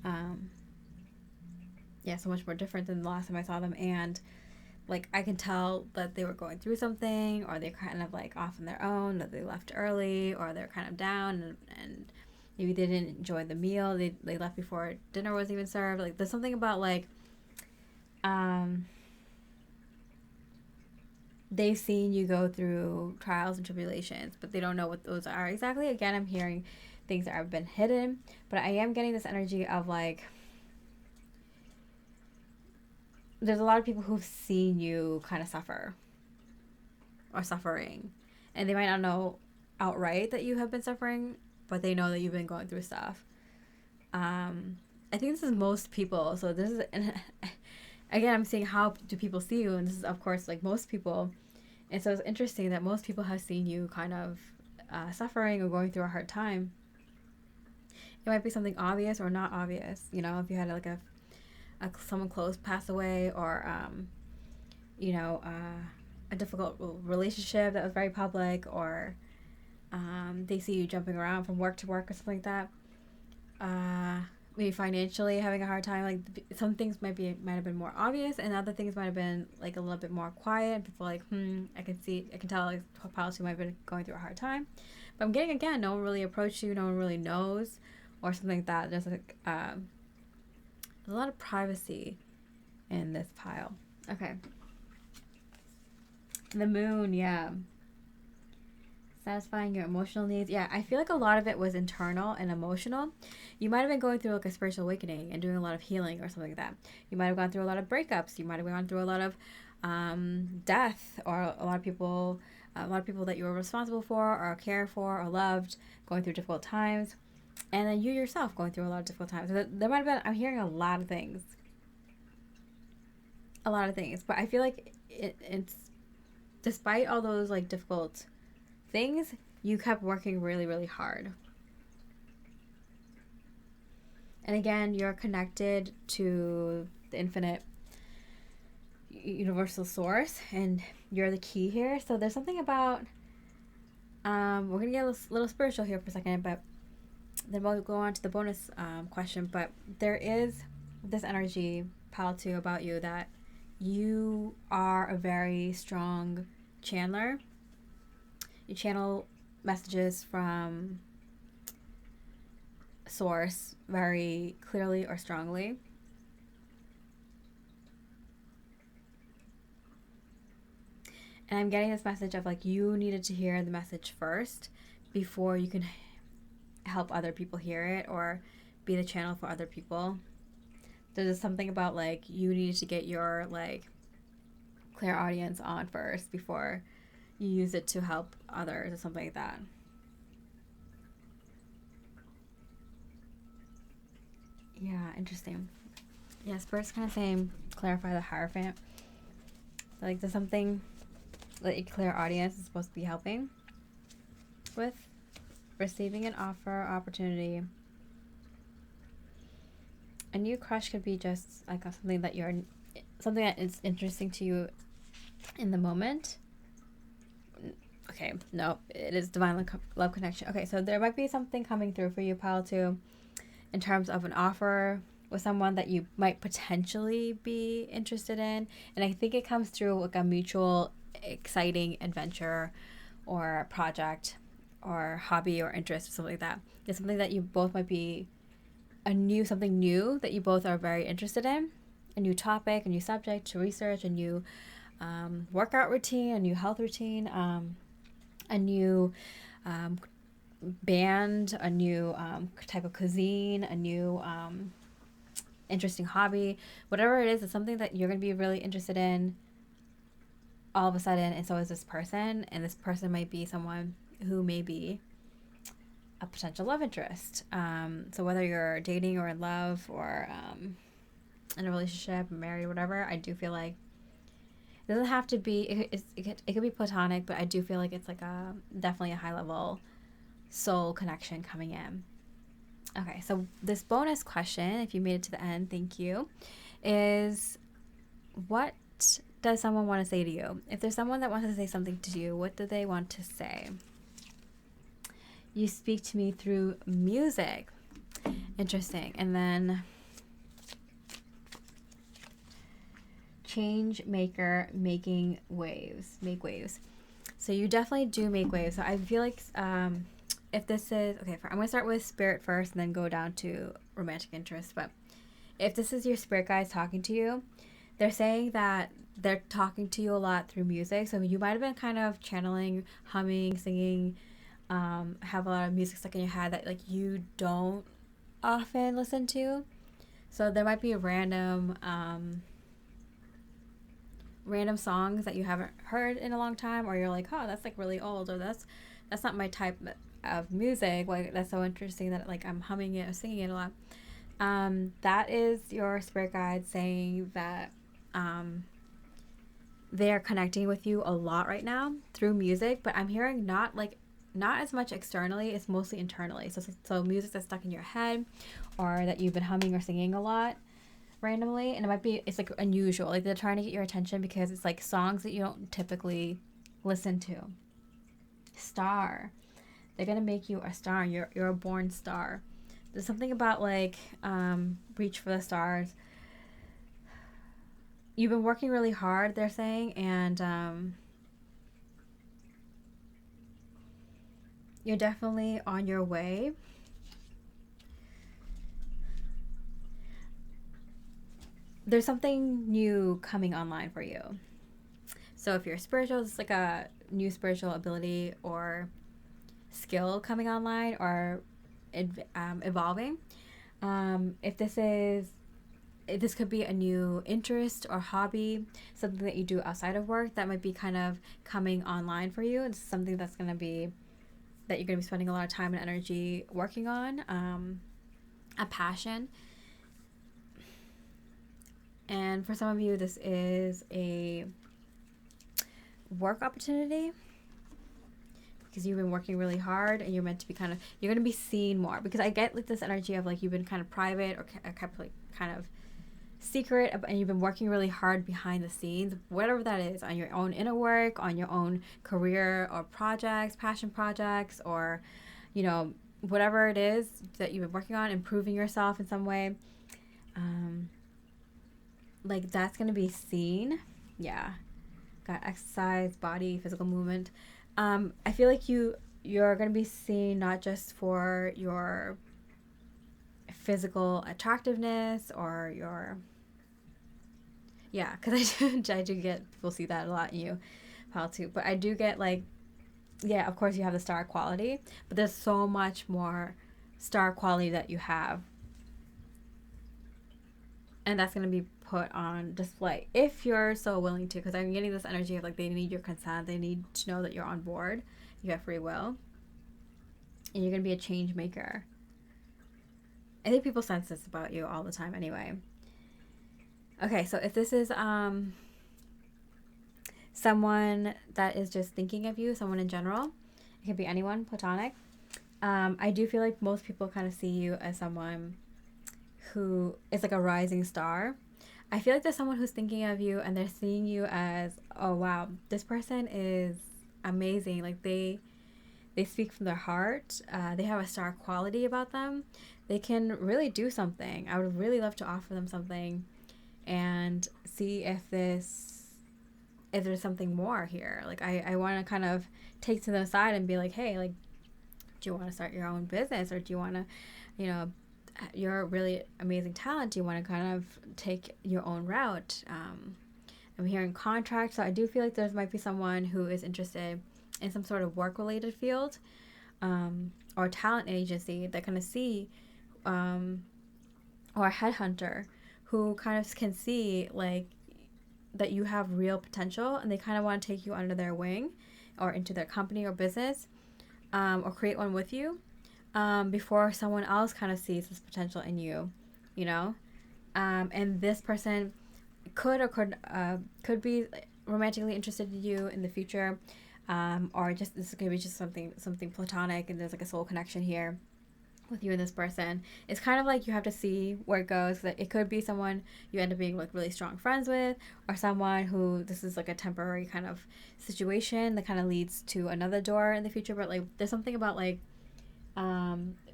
Um, yeah, so much more different than the last time I saw them. And like I can tell that they were going through something or they're kind of like off on their own, that they left early or they're kind of down and maybe they didn't enjoy the meal. They left before dinner was even served. Like there's something about like they've seen you go through trials and tribulations, but they don't know what those are exactly. Again, I'm hearing things that have been hidden, but I am getting this energy of like there's a lot of people who've seen you kind of suffer or suffering, and they might not know outright that you have been suffering, but they know that you've been going through stuff. I think this is most people. So this is, and again, I'm saying how do people see you, and this is of course like most people, and so it's interesting that most people have seen you kind of suffering or going through a hard time. It might be something obvious or not obvious. You know, if you had like a someone close pass away or you know, a difficult relationship that was very public, or they see you jumping around from work to work or something like that. Maybe financially having a hard time. Like some things might have been more obvious, and other things might have been like a little bit more quiet. People like, I can tell like Pile 2 might have been going through a hard time. But I'm getting again, no one really approached you, no one really knows, or something like that. There's like a lot of privacy in this pile. Okay. The moon, yeah. Satisfying your emotional needs. Yeah, I feel like a lot of it was internal and emotional. You might have been going through like a spiritual awakening and doing a lot of healing or something like that. You might have gone through a lot of breakups. You might have gone through a lot of death, or a lot of people that you were responsible for or cared for or loved going through difficult times. And then you yourself going through a lot of difficult times. So there might have been, I'm hearing a lot of things. A lot of things. But I feel like it's, despite all those like difficult things, you kept working really, really hard. And again, you're connected to the infinite universal source, and you're the key here. So there's something about, we're going to get a little spiritual here for a second, but then we'll go on to the bonus question. But there is this energy, Pile 2, about you, that you are a very strong channeler. You channel messages from source very clearly or strongly. And I'm getting this message of like you needed to hear the message first before you can help other people hear it or be the channel for other people. There's something about like you needed to get your like clairaudience on first before you use it to help others or something like that. Yeah, interesting. Yeah, Spirit's kind of saying clarify the Hierophant. Like there's something that your clairaudience is supposed to be helping with. Receiving an offer, opportunity. A new crush could be just like something that is interesting to you in the moment. Okay, no, it is divine love connection. Okay, so there might be something coming through for you, Pile 2, in terms of an offer with someone that you might potentially be interested in. And I think it comes through like a mutual exciting adventure or project or hobby or interest or something like that. It's something that you both might be something new that you both are very interested in. A new topic, a new subject to research, a new workout routine, a new health routine, a new band, a new type of cuisine, a new interesting hobby. Whatever it is, it's something that you're going to be really interested in all of a sudden, and so is this person. And this person might be someone who may be a potential love interest. So whether you're dating or in love or in a relationship, married, whatever, I do feel like it doesn't have to be, it could be platonic, but I do feel like it's like definitely a high level soul connection coming in. Okay, so this bonus question, if you made it to the end, thank you, is what does someone want to say to you? If there's someone that wants to say something to you, what do they want to say? You speak to me through music. Interesting. And then change maker, making waves. Make waves. So you definitely do make waves. So I feel like if this is, okay, I'm going to start with spirit first and then go down to romantic interest. But if this is your spirit guides talking to you, they're saying that they're talking to you a lot through music. So you might have been kind of channeling, humming, singing, have a lot of music stuck in your head that like you don't often listen to. So there might be random songs that you haven't heard in a long time, or you're like, oh, that's like really old, or that's not my type of music. Like that's so interesting that like I'm humming it or singing it a lot. That is your spirit guide saying that they are connecting with you a lot right now through music, but I'm hearing not as much externally, it's mostly internally. So music that's stuck in your head or that you've been humming or singing a lot. randomly, and it's like unusual. Like they're trying to get your attention because it's like songs that you don't typically listen to. Star. They're gonna make you a star. You're a born star. There's something about like reach for the stars. You've been working really hard, they're saying, and you're definitely on your way. There's something new coming online for you. So if you're spiritual, it's like a new spiritual ability or skill coming online or evolving. If this could be a new interest or hobby, something that you do outside of work that might be kind of coming online for you. It's something that you're going to be spending a lot of time and energy working on, a passion. And for some of you, this is a work opportunity because you've been working really hard and you're meant to be you're going to be seen more, because I get like this energy of like you've been kind of private or kept like kind of secret, and you've been working really hard behind the scenes, whatever that is, on your own inner work, on your own career or projects, passion projects, or whatever it is that you've been working on, improving yourself in some way. Like that's going to be seen. Yeah. Got exercise, body, physical movement. I feel like you're going to be seen not just for your physical attractiveness or your, yeah, because I do get people see that a lot in you, Paul, too. But I do get like, yeah, of course you have the star quality, but there's so much more star quality that you have. And that's going to be put on display if you're so willing to, because I'm getting this energy of like they need your consent, they need to know that you're on board, you have free will, and you're going to be a change maker. I think people sense this about you all the time anyway. Okay, so if this is someone that is just thinking of you, someone in general, it could be anyone, platonic. I do feel like most people kind of see you as someone who is like a rising star. I feel like there's someone who's thinking of you and they're seeing you as, oh wow, this person is amazing. Like they speak from their heart. They have a star quality about them. They can really do something. I would really love to offer them something and see if there's something more here. Like I want to kind of take to the side and be like, hey, like, do you want to start your own business, or do you want to, you're a really amazing talent. Do you want to kind of take your own route? I'm hearing contract, so I do feel like there might be someone who is interested in some sort of work-related field, or talent agency that kind of see, or a headhunter who kind of can see like that you have real potential, and they kind of want to take you under their wing or into their company or business, or create one with you, before someone else kind of sees this potential in you, and this person could be romantically interested in you in the future, or just this could be just something platonic, and there's like a soul connection here with you and this person. It's kind of like you have to see where it goes. It could be someone you end up being like really strong friends with, or someone who this is like a temporary kind of situation that kind of leads to another door in the future. But like there's something about like,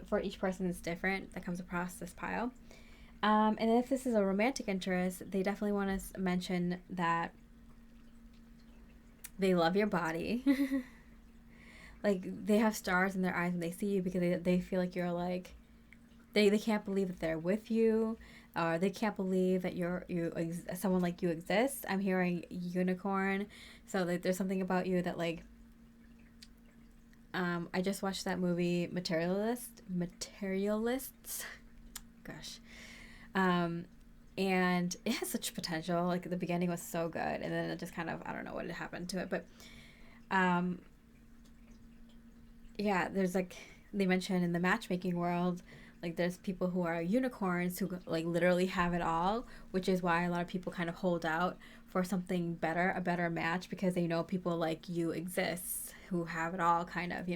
for each person it's different that comes across this pile. And if this is a romantic interest, they definitely want to mention that they love your body. Like they have stars in their eyes when they see you, because they feel like you're like, they can't believe that they're with you, or they can't believe that someone like you exists. I'm hearing unicorn, so like there's something about you that like, I just watched that movie Materialists, gosh, and it has such potential. Like the beginning was so good, and then it just kind of, I don't know what had happened to it, but yeah, there's like, they mentioned in the matchmaking world, like there's people who are unicorns who like literally have it all, which is why a lot of people kind of hold out for something better, a better match, because they know people like you exist who have it all, kind of,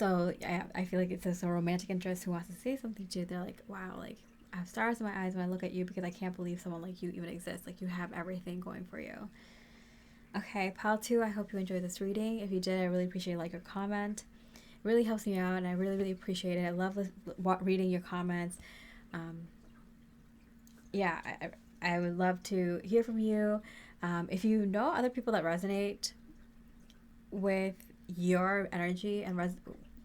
So yeah, I feel like it's just a romantic interest who wants to say something to you. They're like, wow, like I have stars in my eyes when I look at you because I can't believe someone like you even exists. Like you have everything going for you. Okay, pile two, I hope you enjoyed this reading. If you did, I really appreciate like your comment. It really helps me out, and I really, really appreciate it. I love reading your comments. Um, yeah, I would love to hear from you. If you know other people that resonate with your energy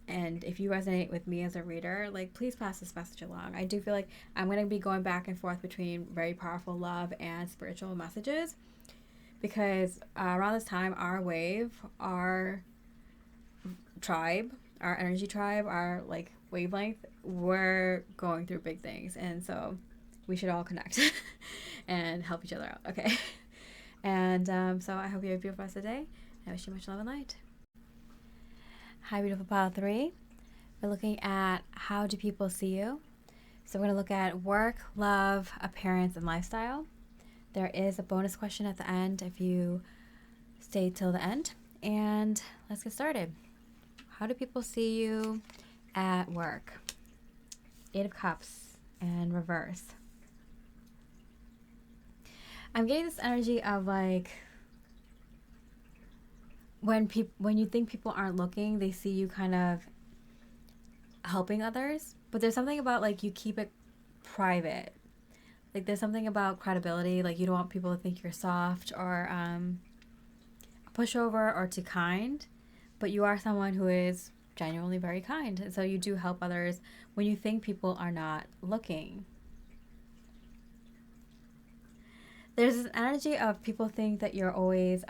and if you resonate with me as a reader, like please pass this message along. I do feel like I'm going to be going back and forth between very powerful love and spiritual messages because around this time, our wave, our tribe, our energy tribe, our like wavelength, we're going through big things, and so we should all connect and help each other out. Okay, and so I hope you have a beautiful rest of the day. I wish you much love and light. Hi, beautiful pile three. We're looking at how do people see you. So we're going to look at work, love, appearance, and lifestyle. There is a bonus question at the end if you stay till the end. And let's get started. How do people see you at work? Eight of Cups and reverse. I'm getting this energy of like when you think people aren't looking, they see you kind of helping others. But there's something about like you keep it private. Like there's something about credibility. Like you don't want people to think you're soft or a pushover or too kind. But you are someone who is genuinely very kind. And so you do help others when you think people are not looking. There's an energy of people think that you're always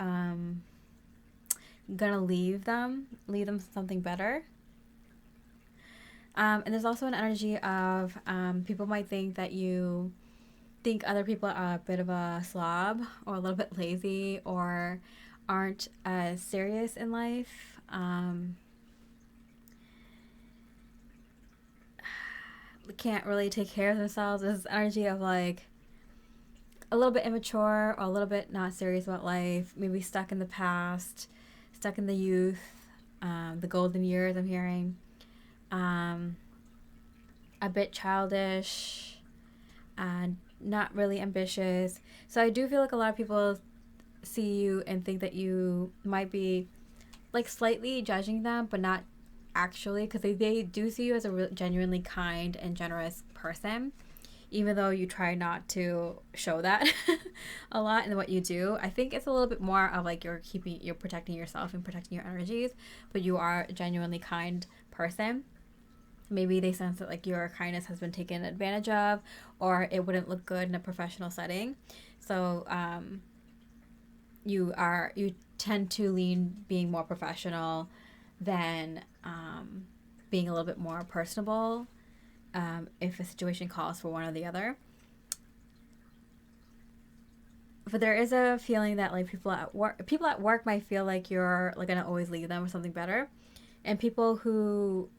gonna leave them something better. And there's also an energy of people might think that you think other people are a bit of a slob or a little bit lazy or aren't as serious in life. Can't really take care of themselves. There's energy of like a little bit immature or a little bit not serious about life, maybe stuck in the past, stuck in the youth, the golden years I'm hearing, a bit childish, and not really ambitious. So I do feel like a lot of people see you and think that you might be like slightly judging them, but not actually, because they do see you as a genuinely kind and generous person, even though you try not to show that a lot in what you do. I think it's a little bit more of like you're protecting yourself and protecting your energies, but you are a genuinely kind person. Maybe they sense that like your kindness has been taken advantage of, or it wouldn't look good in a professional setting. So you tend to lean being more professional than being a little bit more personable if a situation calls for one or the other. But there is a feeling that like people at work might feel like you're like gonna always leave them with something better, and people who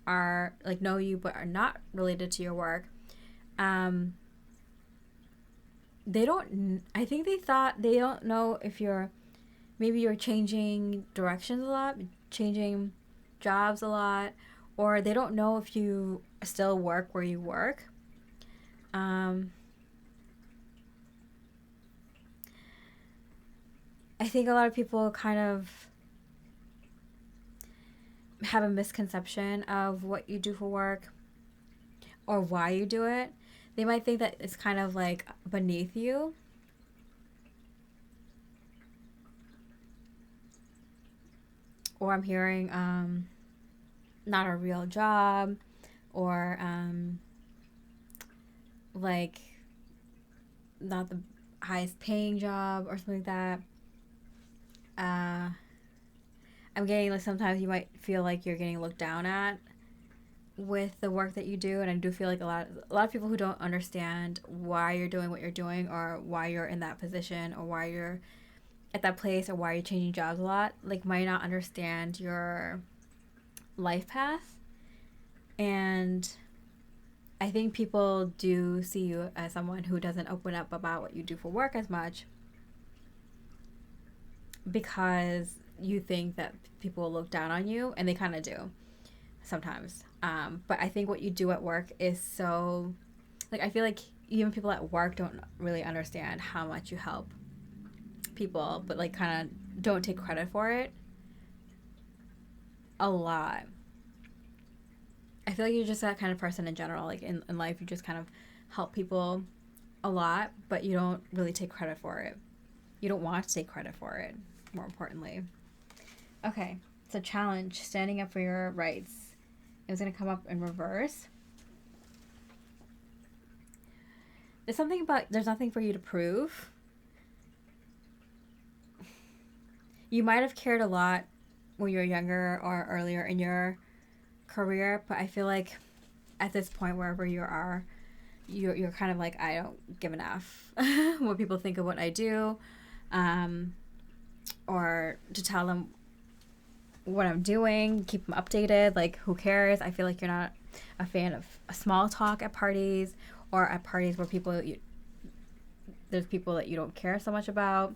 are like know you but are not related to your work, they don't. I think they don't know if maybe you're changing directions a lot, changing jobs a lot, or they don't know if you still work where you work. I think a lot of people kind of have a misconception of what you do for work or why you do it. They might think that it's kind of like beneath you. Or I'm hearing not a real job, or like not the highest paying job or something like that. I'm getting like sometimes you might feel like you're getting looked down at with the work that you do, and I do feel like a lot of people who don't understand why you're doing what you're doing, or why you're in that position, or why you're at that place, or why you're changing jobs a lot, like might not understand your life path. And I think people do see you as someone who doesn't open up about what you do for work as much because you think that people will look down on you, and they kind of do. sometimes. But I think what you do at work is so, like, I feel like even people at work don't really understand how much you help people, but like kind of don't take credit for it a lot. I feel like you're just that kind of person in general. Like in life, you just kind of help people a lot, but you don't really take credit for it. You don't want to take credit for it, more importantly. Okay, so challenge, standing up for your rights. It was going to come up in reverse. There's nothing for you to prove. You might have cared a lot when you were younger or earlier in your career, but I feel like at this point, wherever you are, you're kind of like, I don't give enough what people think of what I do, or to tell them what I'm doing, keep them updated. Like, who cares? I feel like you're not a fan of a small talk at parties, or at parties where there's people that you don't care so much about.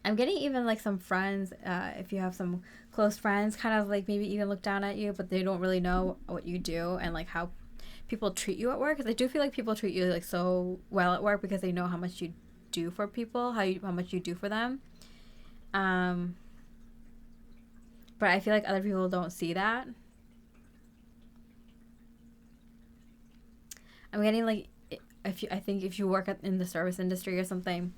I'm getting even like some friends, if you have some close friends, kind of like maybe even look down at you, but they don't really know what you do and like how people treat you at work. Because I do feel like people treat you like so well at work because they know how much you do for people, how much you do for them. But I feel like other people don't see that. I'm getting like, I think if you work in the service industry or something,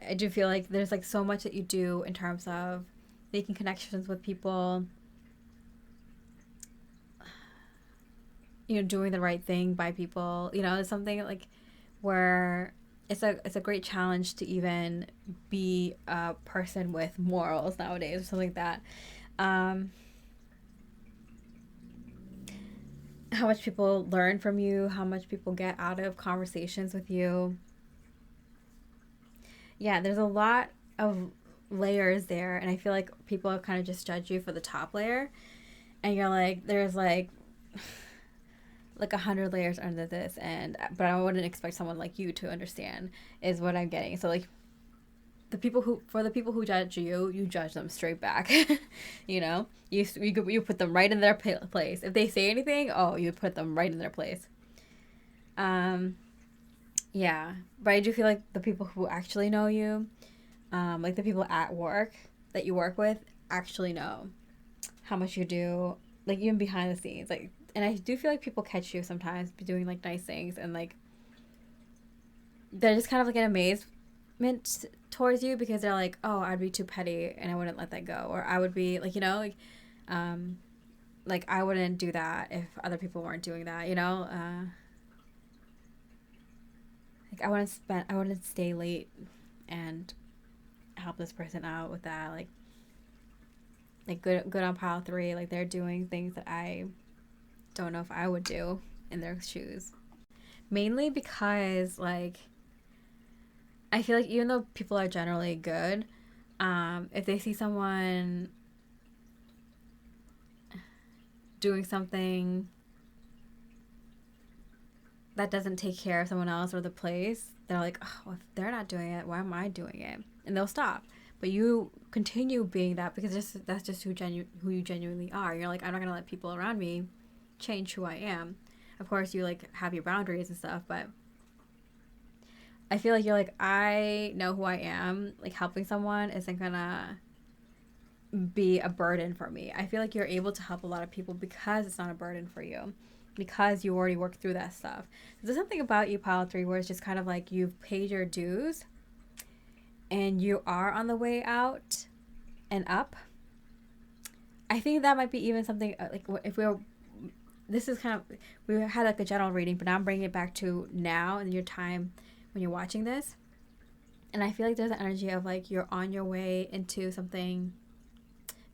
I do feel like there's like so much that you do in terms of making connections with people, doing the right thing by people. It's something like where it's a great challenge to even be a person with morals nowadays or something like that. How much people learn from you, how much people get out of conversations with you. Yeah, there's a lot of layers there, and I feel like people kind of just judge you for the top layer, and you're like, there's like 100 layers under this, but I wouldn't expect someone like you to understand, is what I'm getting. So like, the people who judge you, you judge them straight back. You put them right in their place. If they say anything, oh, you put them right in their place. Yeah, but I do feel like the people who actually know you, like the people at work that you work with, actually know how much you do, like even behind the scenes. Like, and I do feel like people catch you sometimes doing like nice things, and like they're just kind of like in amazement towards you because they're like, oh, I'd be too petty and I wouldn't let that go, or I would be like, like I wouldn't do that if other people weren't doing that. Like I wouldn't stay late and help this person out with that. Like good on pile three. Like they're doing things that I don't know if I would do in their shoes. Mainly because like I feel like even though people are generally good, if they see someone doing something that doesn't take care of someone else or the place, they're like, oh, if they're not doing it, why am I doing it? And they'll stop. But you continue being that because that's just who you genuinely are. You're like, I'm not going to let people around me change who I am. Of course, you like have your boundaries and stuff, but I feel like you're like, I know who I am. Like helping someone isn't going to be a burden for me. I feel like you're able to help a lot of people because it's not a burden for you, because you already worked through that stuff. There's something about you, Pile 3, where it's just kind of like you've paid your dues and you are on the way out and up. I think that might be even something like if this is kind of, we had like a general reading, but now I'm bringing it back to now and your time when you're watching this. And I feel like there's an energy of like you're on your way into something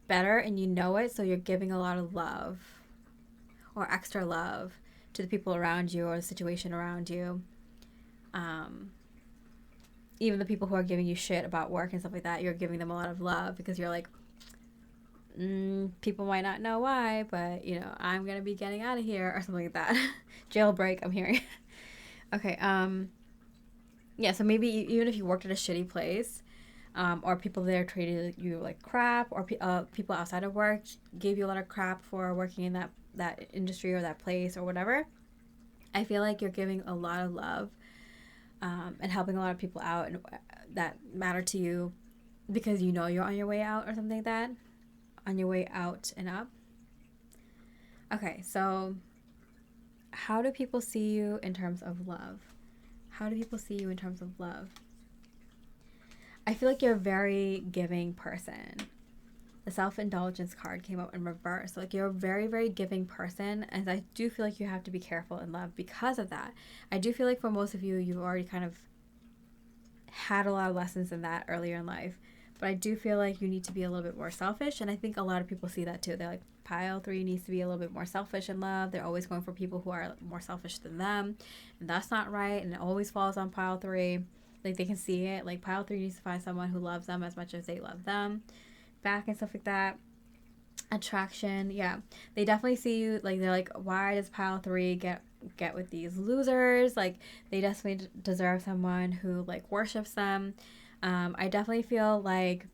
better and you know it, so you're giving a lot of love or extra love to the people around you or the situation around you. Even the people who are giving you shit about work and stuff like that, you're giving them a lot of love because you're like, people might not know why, but I'm gonna be getting out of here or something like that. Jailbreak, I'm hearing. Okay. Yeah, so maybe even if you worked at a shitty place, or people there treated you like crap, or people outside of work gave you a lot of crap for working in that industry or that place or whatever. I feel like you're giving a lot of love, and helping a lot of people out and that matter to you, because you know you're on your way out or something like that, on your way out and up. Okay, so how do people see you in terms of love? How do people see you in terms of love? I feel like you're a very giving person. The self-indulgence card came up in reverse. Like, you're a very, very giving person, and I do feel like you have to be careful in love because of that. I do feel like for most of you, you've already kind of had a lot of lessons in that earlier in life. But I do feel like you need to be a little bit more selfish, and I think a lot of people see that too. They're like, pile 3 needs to be a little bit more selfish in love. They're always going for people who are more selfish than them, and that's not right, and it always falls on pile 3. Like, they can see it. Like, pile 3 needs to find someone who loves them as much as they love them back and stuff like that. Attraction, yeah, they definitely see you. Like, they're like, why does pile 3 get with these losers? Like, they definitely deserve someone who like worships them. I definitely feel like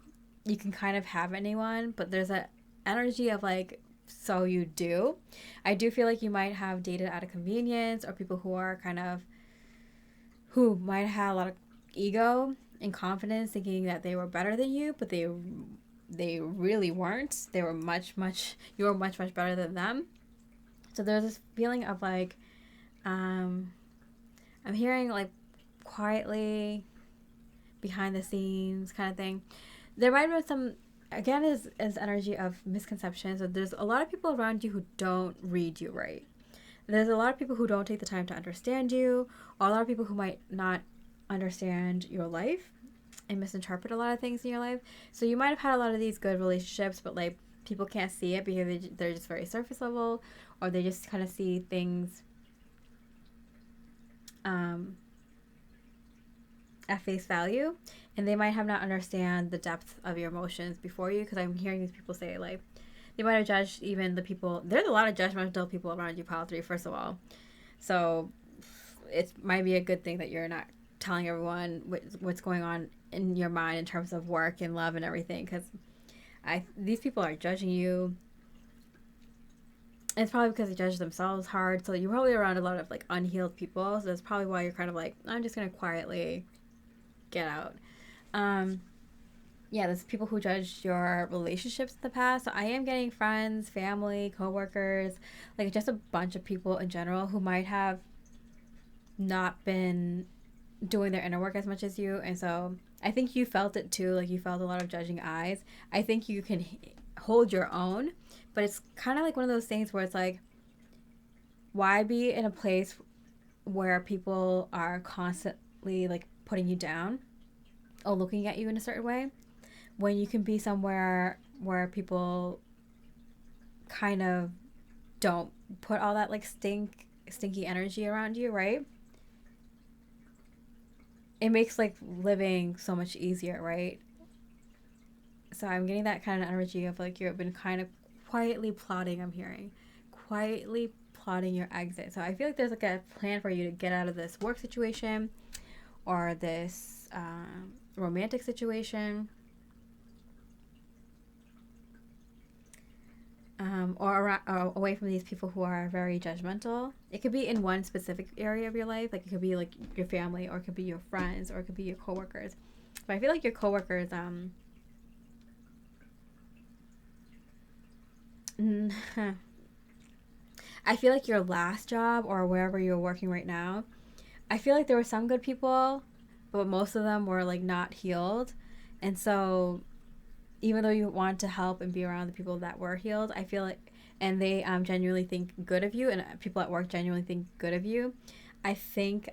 you can kind of have anyone, but there's a energy of like, so you do. I do feel like you might have dated out of convenience, or people who are kind of, who might have a lot of ego and confidence, thinking that they were better than you, but they really weren't. They were you were much better than them. So there's this feeling of like, I'm hearing like quietly behind the scenes kind of thing. There might have been some, again, is energy of misconceptions. So there's a lot of people around you who don't read you right. There's a lot of people who don't take the time to understand you, or a lot of people who might not understand your life and misinterpret a lot of things in your life. So you might have had a lot of these good relationships, but like, people can't see it because they're just very surface level, or they just kind of see things at face value, and they might have not understand the depth of your emotions before you. Because I'm hearing these people say like, they might have judged even the people. There's a lot of judgmental people around you, pile 3, first of all. So it might be a good thing that you're not telling everyone what's going on in your mind in terms of work and love and everything, because these people are judging you. It's probably because they judge themselves hard. So you're probably around a lot of like unhealed people. So that's probably why you're kind of like, I'm just gonna quietly get out. Yeah, there's people who judged your relationships in the past. So I am getting friends, family, coworkers, like just a bunch of people in general who might have not been doing their inner work as much as you. And so I think you felt it too. Like, you felt a lot of judging eyes. I think you can hold your own, but it's kind of like one of those things where it's like, why be in a place where people are constantly like putting you down or looking at you in a certain way, when you can be somewhere where people kind of don't put all that like stinky energy around you, right? It makes like living so much easier, right? So I'm getting that kind of energy of like, you've been kind of quietly plotting, I'm hearing. Quietly plotting your exit. So I feel like there's like a plan for you to get out of this work situation, or this romantic situation, or away from these people who are very judgmental. It could be in one specific area of your life. Like, it could be like your family, or it could be your friends, or it could be your coworkers. But I feel like your coworkers, I feel like your last job or wherever you're working right now, I feel like there were some good people, but most of them were like not healed. And so even though you want to help and be around the people that were healed, I feel like, and they genuinely think good of you, and people at work genuinely think good of you, I think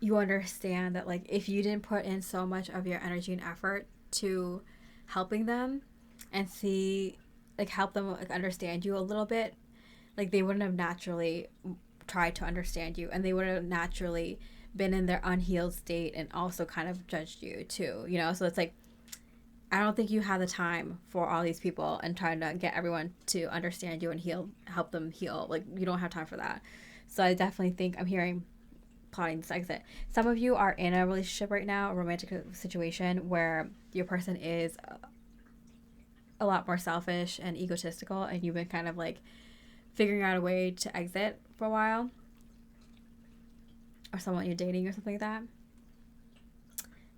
you understand that like, if you didn't put in so much of your energy and effort to helping them and see, like, help them like understand you a little bit, like, they wouldn't have naturally tried to understand you, and they would have naturally been in their unhealed state and also kind of judged you too, you know? So it's like, I don't think you have the time for all these people and trying to get everyone to understand you and help them heal. Like, you don't have time for that. So I definitely think I'm hearing plotting this exit. Some of you are in a relationship right now, a romantic situation where your person is a lot more selfish and egotistical, and you've been kind of like figuring out a way to exit for a while, or someone you're dating or something like that.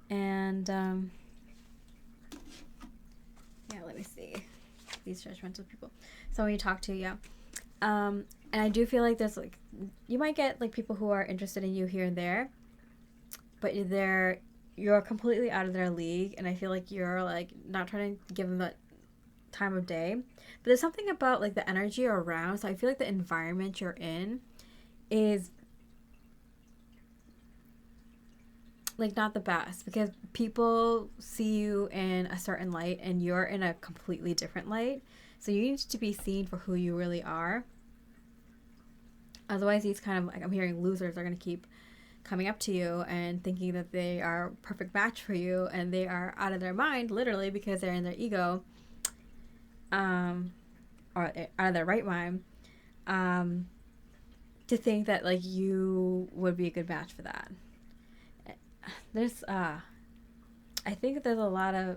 And yeah, let me see these judgmental people. Someone you talk to, yeah. And I do feel like there's like, you might get like people who are interested in you here and there, but you're completely out of their league, and I feel like you're like not trying to give them that time of day. But there's something about like the energy around, so I feel like the environment you're in is like not the best, because people see you in a certain light and you're in a completely different light. So you need to be seen for who you really are. Otherwise, these kind of, like, I'm hearing losers are going to keep coming up to you and thinking that they are a perfect match for you, and they are out of their mind, literally, because they're in their ego, or out of their right mind, to think that, like, you would be a good match for that. There's, I think that there's a lot of,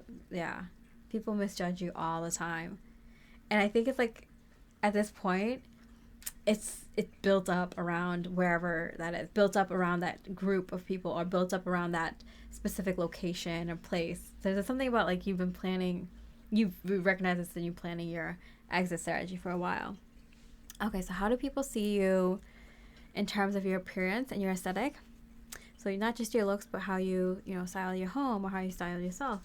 people misjudge you all the time. And I think it's, like, at this point, it's built up around wherever that is, built up around that group of people, or built up around that specific location or place. So there's something about like you've recognized this and you planning your exit strategy for a while. Okay, so how do people see you in terms of your appearance and your aesthetic? So not just your looks, but how you style your home or how you style yourself.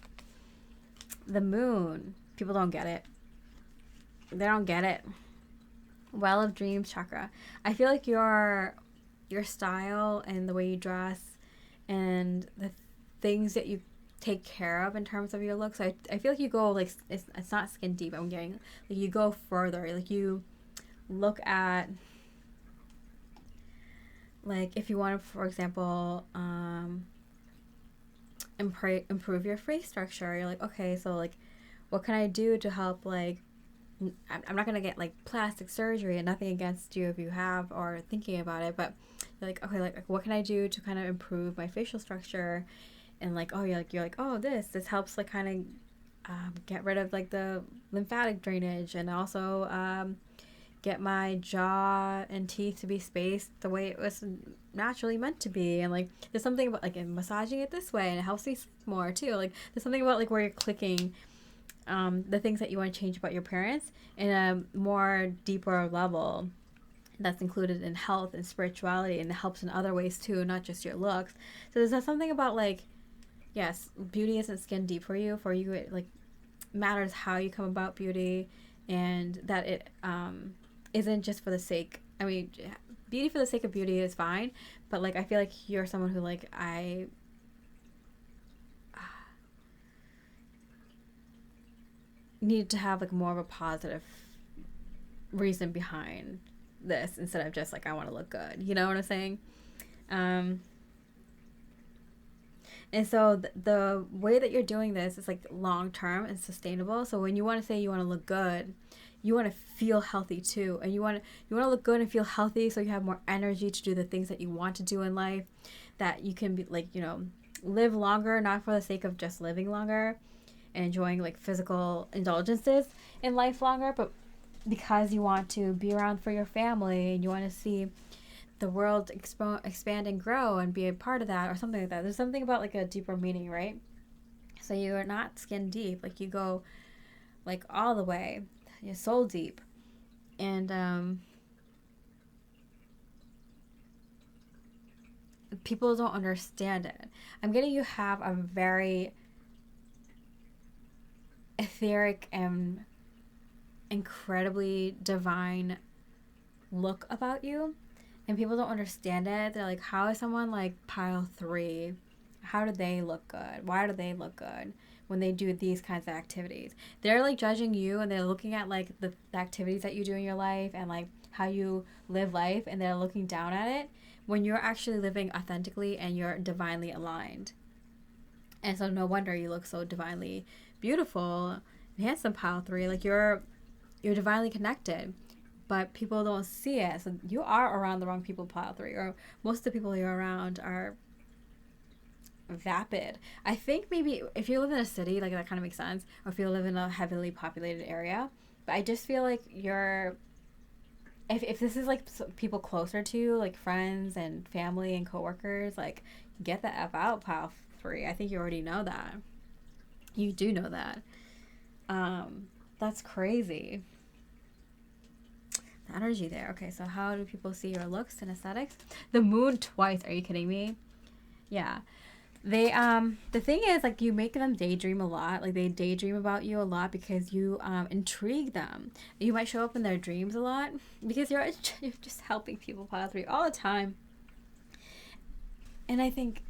The moon, people don't get it. They don't get it. Well of Dreams chakra. I feel like your style and the way you dress and the things that you take care of in terms of your looks, I feel like you go like, it's not skin deep, I'm getting like you go further, like you look at, like if you want to, for example, improve your face structure, you're like, okay, so like what can I do to help, like I'm not gonna get like plastic surgery, and nothing against you if you have or thinking about it, but you're like, okay, like what can I do to kind of improve my facial structure? And like, oh, you're like, oh, this helps like kind of get rid of like the lymphatic drainage, and also get my jaw and teeth to be spaced the way it was naturally meant to be. And like there's something about like massaging it this way, and it helps me sleep more too. Like there's something about like where you're clicking the things that you want to change about your parents in a more deeper level that's included in health and spirituality, and it helps in other ways too, not just your looks. So there's something about like, yes, beauty isn't skin deep for you. For you, it like matters how you come about beauty, and that it isn't just for the sake. I mean, beauty for the sake of beauty is fine, but like I feel like you're someone who like I need to have like more of a positive reason behind this, instead of just like I want to look good, you know what I'm saying? And so the way that you're doing this is like long term and sustainable. So when you want to say you want to look good, you want to feel healthy too, and you want to look good and feel healthy, so you have more energy to do the things that you want to do in life, that you can be like, live longer, not for the sake of just living longer and enjoying like physical indulgences in life longer, but because you want to be around for your family, and you want to see the world expand and grow and be a part of that, or something like that. There's something about like a deeper meaning, right? So you are not skin deep, like you go like all the way, you're soul deep. And people don't understand it. I'm getting you have a very etheric and incredibly divine look about you, and people don't understand it. They're like, how is someone like pile 3, how do they look good? Why do they look good when they do these kinds of activities? They're like judging you, and they're looking at like the activities that you do in your life and like how you live life, and they're looking down at it when you're actually living authentically and you're divinely aligned. And so no wonder you look so divinely beautiful and handsome, pile 3. Like you're divinely connected. but people don't see it. So you are around the wrong people, pile three, or most of the people you're around are vapid. I think maybe if you live in a city, like that kind of makes sense, or if you live in a heavily populated area. But I just feel like you're, if this is like people closer to you, like friends and family and coworkers, like get the F out, pile three. I think you already know that. You do know that. That's crazy. The energy there. Okay, so how do people see your looks and aesthetics? The moon twice. Are you kidding me? Yeah. They the thing is, like, you make them daydream a lot. Like, they daydream about you a lot because you intrigue them. You might show up in their dreams a lot because you're just helping people pile three all the time. And I think,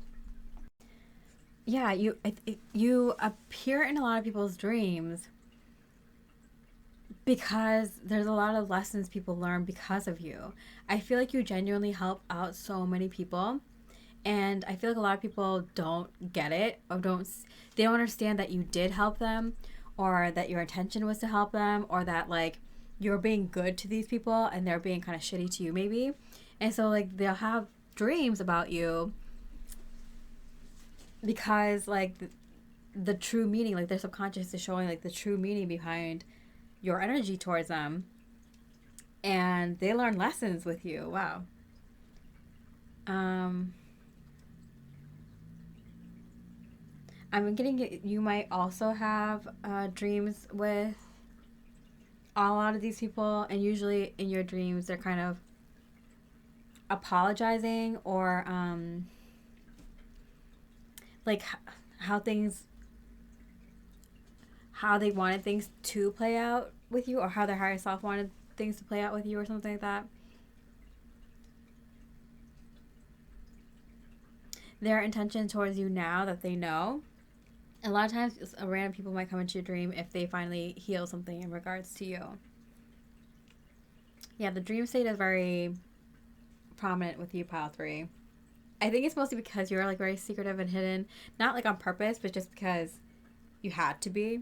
yeah, you appear in a lot of people's dreams because there's a lot of lessons people learn because of you. I feel like you genuinely help out so many people, and I feel like a lot of people don't get it, or they don't understand that you did help them, or that your intention was to help them, or that like you're being good to these people and they're being kind of shitty to you maybe. And so like they'll have dreams about you because like the true meaning, like their subconscious is showing like the true meaning behind your energy towards them, and they learn lessons with you. Wow. um I'm getting, you might also have dreams with a lot of these people, and usually in your dreams they're kind of apologizing, or like how things, how they wanted things to play out with you, or how their higher self wanted things to play out with you, or something like that. Their intention towards you now that they know. A lot of times, random people might come into your dream if they finally heal something in regards to you. Yeah, the dream state is very prominent with you, pile three. I think it's mostly because you're like very secretive and hidden, not like on purpose, but just because you had to be.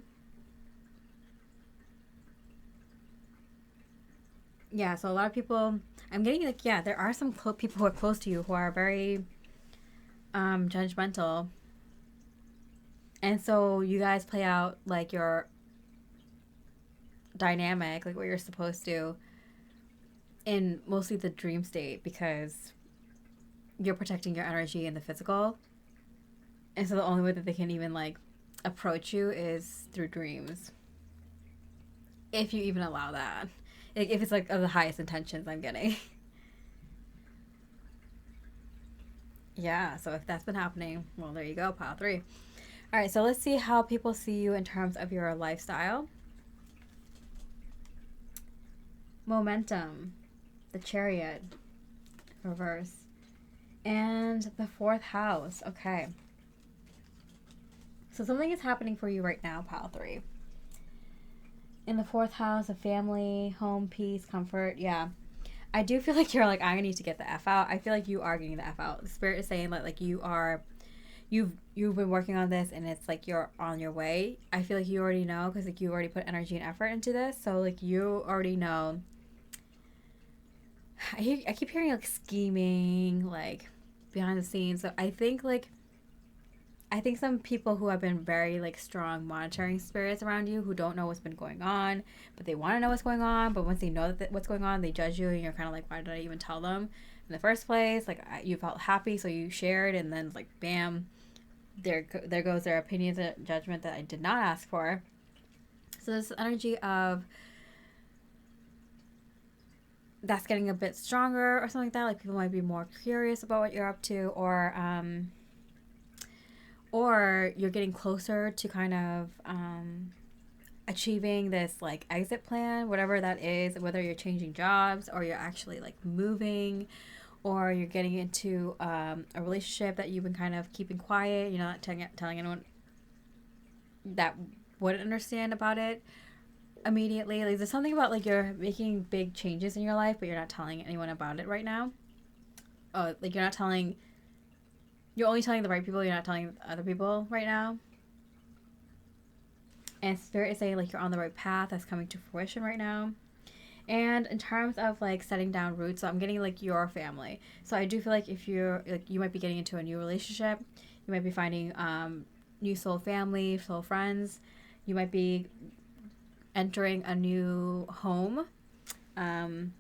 Yeah, so a lot of people, I'm getting like, yeah, there are some people who are close to you who are very judgmental, and so you guys play out like your dynamic, like what you're supposed to, in mostly the dream state because you're protecting your energy in the physical. And so the only way that they can even like approach you is through dreams. If you even allow that. Like, if it's like of the highest intentions I'm getting. Yeah, so if that's been happening, well, there you go, pile three. All right, so let's see how people see you in terms of your lifestyle. Momentum, the Chariot, reverse, and the fourth house. Okay. So something is happening for you right now, pile three. In the fourth house of family, home, peace, comfort. Yeah. I do feel like you're like, I need to get the F out. I feel like you are getting the F out. The spirit is saying that like you've been working on this, and it's like you're on your way. I feel like you already know because like you already put energy and effort into this. So like you already know. I keep hearing like scheming, like behind the scenes. So I think some people who have been very like strong monitoring spirits around you who don't know what's been going on, but they want to know what's going on. But once they know what's going on, they judge you, and you're kind of like, why did I even tell them in the first place? Like you felt happy, so you shared, and then like bam, there goes their opinions and judgment that I did not ask for. So this energy of that's getting a bit stronger or something like that. Like people might be more curious about what you're up to, or you're getting closer to kind of achieving this like exit plan, whatever that is, whether you're changing jobs or you're actually like moving, or you're getting into a relationship that you've been kind of keeping quiet, you're not telling anyone that wouldn't understand about it immediately. Like there's something about like you're making big changes in your life, but you're not telling anyone about it right now. Oh, like you're only telling the right people, you're not telling other people right now. And spirit is saying like you're on the right path, that's coming to fruition right now. And in terms of like setting down roots, so I'm getting like your family. So I do feel like if you're like, you might be getting into a new relationship, you might be finding new soul family, soul friends. You might be entering a new home um,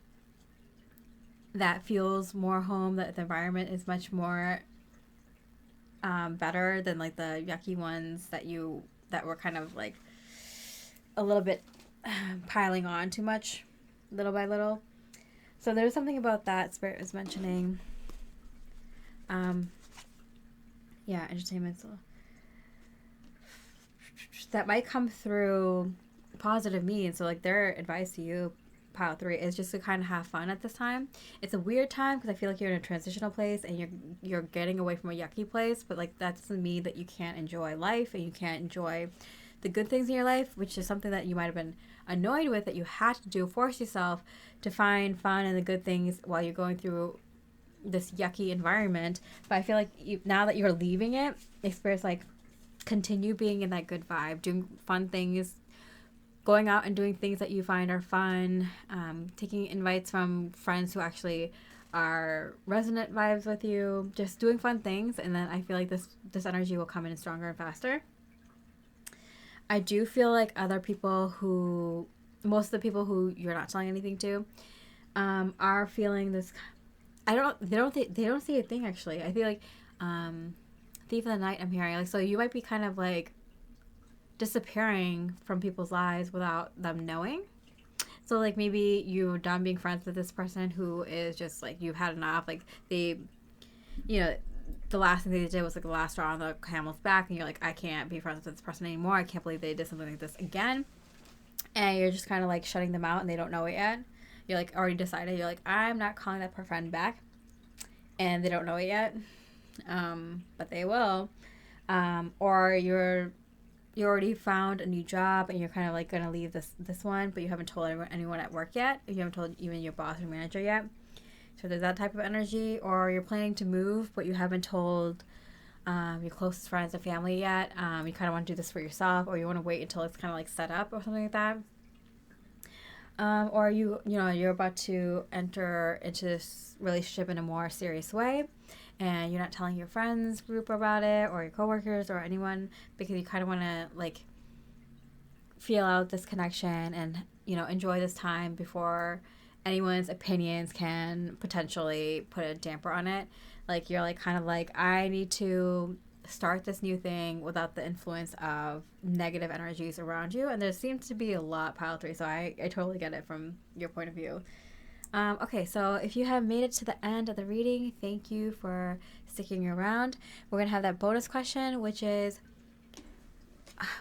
that feels more home. That the environment is much more better than like the yucky ones that were kind of like a little bit piling on too much, little by little. So there's something about that Spirit is mentioning. Um, yeah, entertainment. So that might come through positive means. So like their advice to you, pile three, is just to kind of have fun at this time. It's a weird time because I feel like you're in a transitional place and you're getting away from a yucky place, but like that doesn't mean that you can't enjoy life and you can't enjoy the good things in your life, which is something that you might have been annoyed with that you had to do. Force yourself to find fun and the good things while you're going through this yucky environment. But I feel like now that you're leaving it, experience like continue being in that good vibe, doing fun things, going out and doing things that you find are fun, taking invites from friends who actually are resonant vibes with you, just doing fun things. And then I feel like this energy will come in stronger and faster. I do feel like most of the people who you're not telling anything to, are feeling this. They don't see a thing actually. I feel like, thief of the night. I'm hearing like, so you might be kind of like disappearing from people's lives without them knowing. So like maybe you're done being friends with this person who is just like, you've had enough. Like they, you know, the last thing they did was like the last straw on the camel's back, and you're like, I can't be friends with this person anymore. I can't believe they did something like this again. And you're just kind of like shutting them out, and they don't know it yet. You're like already decided. You're like, I'm not calling that friend back, and they don't know it yet, but they will. Or you already found a new job, and you're kind of like gonna leave this one, but you haven't told anyone at work yet. You haven't told even your boss or manager yet. So there's that type of energy. Or you're planning to move, but you haven't told your closest friends or family yet. You kind of want to do this for yourself, or you want to wait until it's kind of like set up or something like that. Or you're about to enter into this relationship in a more serious way, and you're not telling your friends group about it, or your coworkers, or anyone, because you kind of want to like feel out this connection and enjoy this time before anyone's opinions can potentially put a damper on it. Like you're like kind of like, I need to start this new thing without the influence of negative energies around you. And there seems to be a lot pile three, so I totally get it from your point of view. Okay, so if you have made it to the end of the reading, thank you for sticking around. We're going to have that bonus question, which is,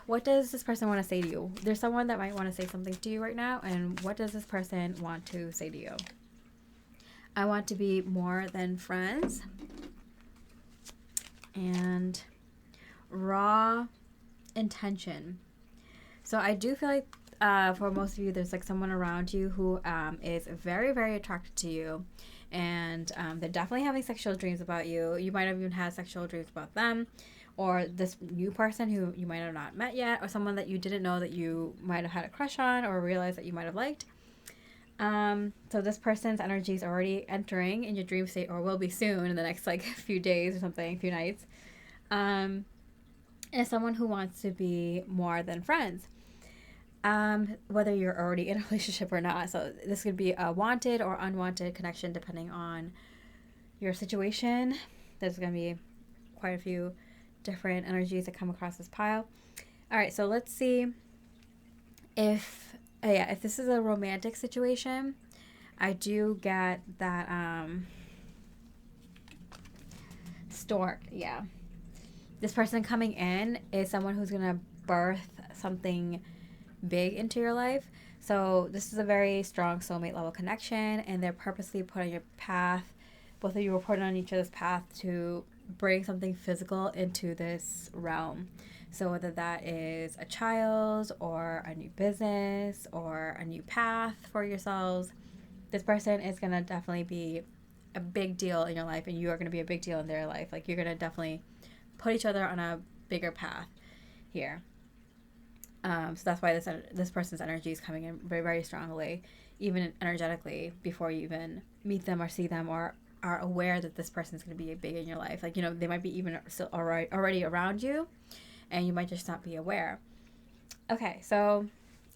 what does this person want to say to you? There's someone that might want to say something to you right now, and what does this person want to say to you? I want to be more than friends. And raw intention. So I do feel like for most of you, there's like someone around you who is very, very attracted to you, and they're definitely having sexual dreams about you. You might have even had sexual dreams about them, or this new person who you might have not met yet, or someone that you didn't know that you might have had a crush on or realized that you might have liked. So this person's energy is already entering in your dream state, or will be soon in the next like few days or something, few nights. And someone who wants to be more than friends. Whether you're already in a relationship or not. So this could be a wanted or unwanted connection depending on your situation. There's going to be quite a few different energies that come across this pile. All right, so let's see if this is a romantic situation. I do get that stork. Yeah, this person coming in is someone who's gonna birth something big into your life. So this is a very strong soulmate level connection, and they're purposely put on your path. Both of you were put on each other's path to bring something physical into this realm. So whether that is a child or a new business or a new path for yourselves, this person is going to definitely be a big deal in your life, and you are going to be a big deal in their life. Like you're going to definitely put each other on a bigger path here. So that's why this person's energy is coming in very, very strongly. even energetically, before you even meet them or see them or are aware that this person is going to be big in your life. Like, you know, they might be even still already around you, and you might just not be aware. Okay, so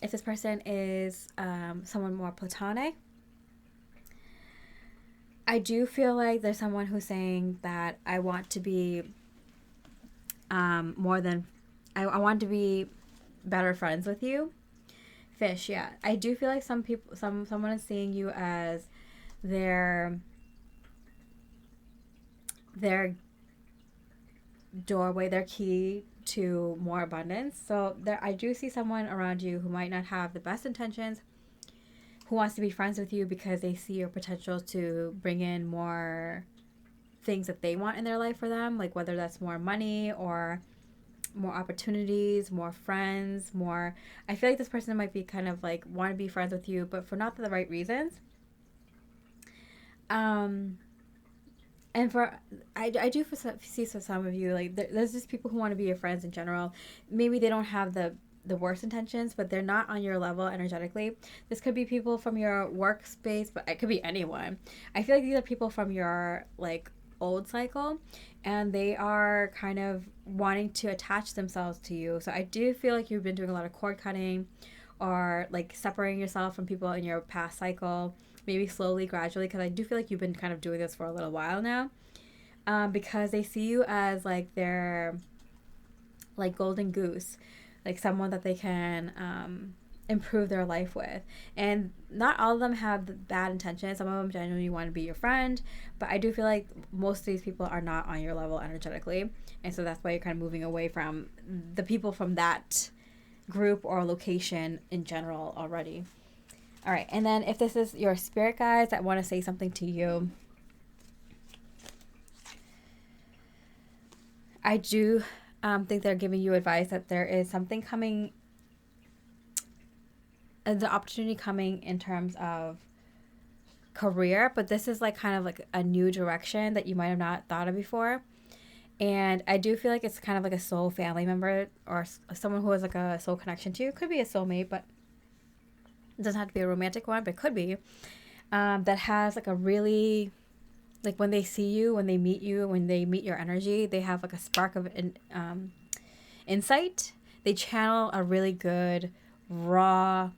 if this person is someone more platonic, I do feel like there's someone who's saying that I want to be more than, I want to be better friends with you. Fish, yeah. I do feel like some people, someone is seeing you as their their doorway, their key to more abundance. So there, I do see someone around you who might not have the best intentions, who wants to be friends with you because they see your potential to bring in more things that they want in their life for them, like whether that's more money or more opportunities, more friends, more. I feel like this person might be kind of like want to be friends with you, but for not the right reasons. Um, and for I do see for some of you like there's just people who want to be your friends in general. Maybe they don't have the worst intentions, but they're not on your level energetically. This could be people from your workspace, but it could be anyone. I feel like these are people from your like old cycle, and they are kind of wanting to attach themselves to you. So I do feel like you've been doing a lot of cord cutting or like separating yourself from people in your past cycle, maybe slowly, gradually, because I do feel like you've been kind of doing this for a little while now, because they see you as like their like golden goose, like someone that they can improve their life with. And not all of them have bad intentions. Some of them genuinely want to be your friend, but I do feel like most of these people are not on your level energetically, and so that's why you're kind of moving away from the people from that group or location in general already. All right, and then if this is your spirit guides that want to say something to you, I do think they're giving you advice that there is something coming, the opportunity coming in terms of career, but this is like kind of like a new direction that you might have not thought of before. And I do feel like it's kind of like a soul family member or someone who has like a soul connection to you. It could be a soulmate, but it doesn't have to be a romantic one, but it could be. That has like a really, like when they see you, when they meet you, when they meet your energy, they have like a spark of insight. They channel a really good, raw,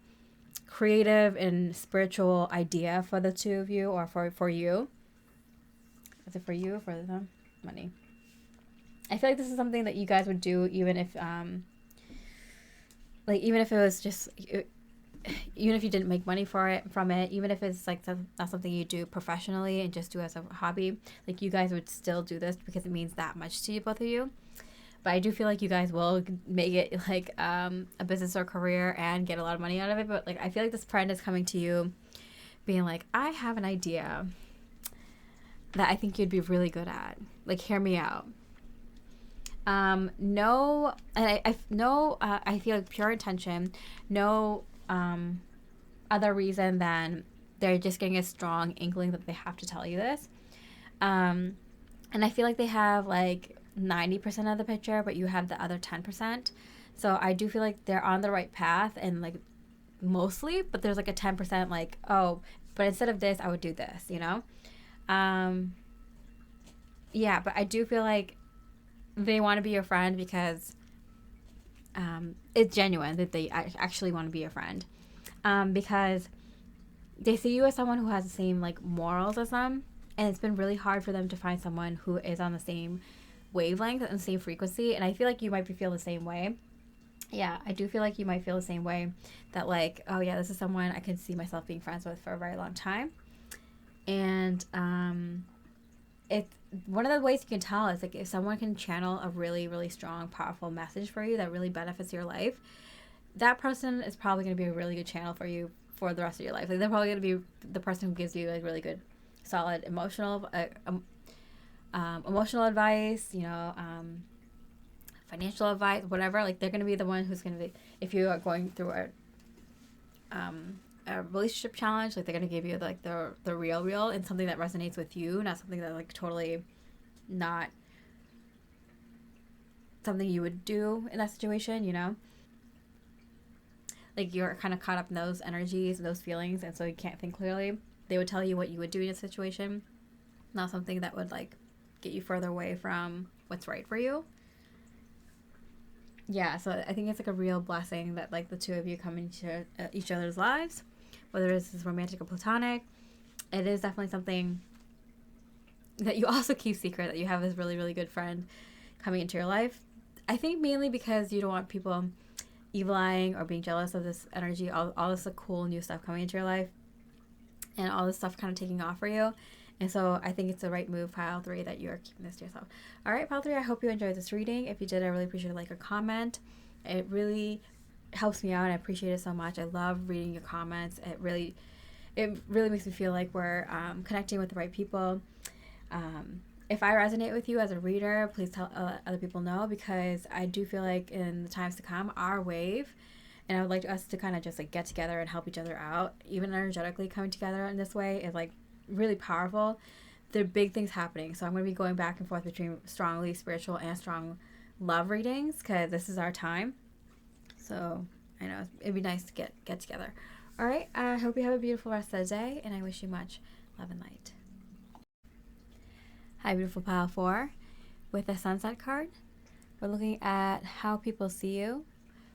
creative, and spiritual idea for the two of you, or for you. Is it for you or for them? Money. I feel like this is something that you guys would do even if, like, even if it was just, even if you didn't make money from it, even if it's like not something you do professionally and just do as a hobby, like you guys would still do this because it means that much to you, both of you. But I do feel like you guys will make it like a business or career and get a lot of money out of it. But like I feel like this friend is coming to you being like, I have an idea that I think you'd be really good at. Like, hear me out. No, and I no, I feel like pure intention, no other reason than they're just getting a strong inkling that they have to tell you this. And I feel like they have like 90% of the picture, but you have the other 10%. So I do feel like they're on the right path and like mostly, but there's like a 10% like, oh, but instead of this, I would do this, you know? Yeah, but I do feel like they want to be your friend because it's genuine that they actually want to be your friend, because they see you as someone who has the same like morals as them, and it's been really hard for them to find someone who is on the same wavelength and the same frequency. And I feel like you might feel the same way. Yeah, I do feel like you might feel the same way, that like, oh yeah, this is someone I can see myself being friends with for a very long time. And it's one of the ways you can tell is like if someone can channel a really, really strong, powerful message for you that really benefits your life, that person is probably going to be a really good channel for you for the rest of your life. Like they're probably going to be the person who gives you like really good, solid emotional advice, you know, financial advice, whatever. Like they're going to be the one who's going to be, if you are going through a relationship challenge, like they're going to give you like the real and something that resonates with you, not something that like totally not something you would do in that situation, you know? like you're kind of caught up in those energies and those feelings, and so you can't think clearly, they would tell you what you would do in a situation, not something that would like get you further away from what's right for you. Yeah, so I think it's like a real blessing that like the two of you come into each other's lives, whether it's romantic or platonic. It is definitely something that you also keep secret, that you have this really, really good friend coming into your life. I think mainly because you don't want people evil eyeing or being jealous of this energy, all this cool new stuff coming into your life, and all this stuff kind of taking off for you. And so I think it's the right move, pile 3, that you're keeping this to yourself. All right, pile 3, I hope you enjoyed this reading. If you did, I really appreciate a like or comment. It really helps me out, and I appreciate it so much. I love reading your comments. It really makes me feel like we're connecting with the right people. If I resonate with you as a reader, please tell other people know, because I do feel like in the times to come, our wave, and I would like us to kind of just like get together and help each other out, even energetically coming together in this way is like really powerful. There are big things happening, so I'm going to be going back and forth between strongly spiritual and strong love readings, because this is our time. So I know it'd be nice to get together. All right, I hope you have a beautiful rest of the day, and I wish you much love and light. Hi, beautiful pile 4. With the sunset card, we're looking at how people see you.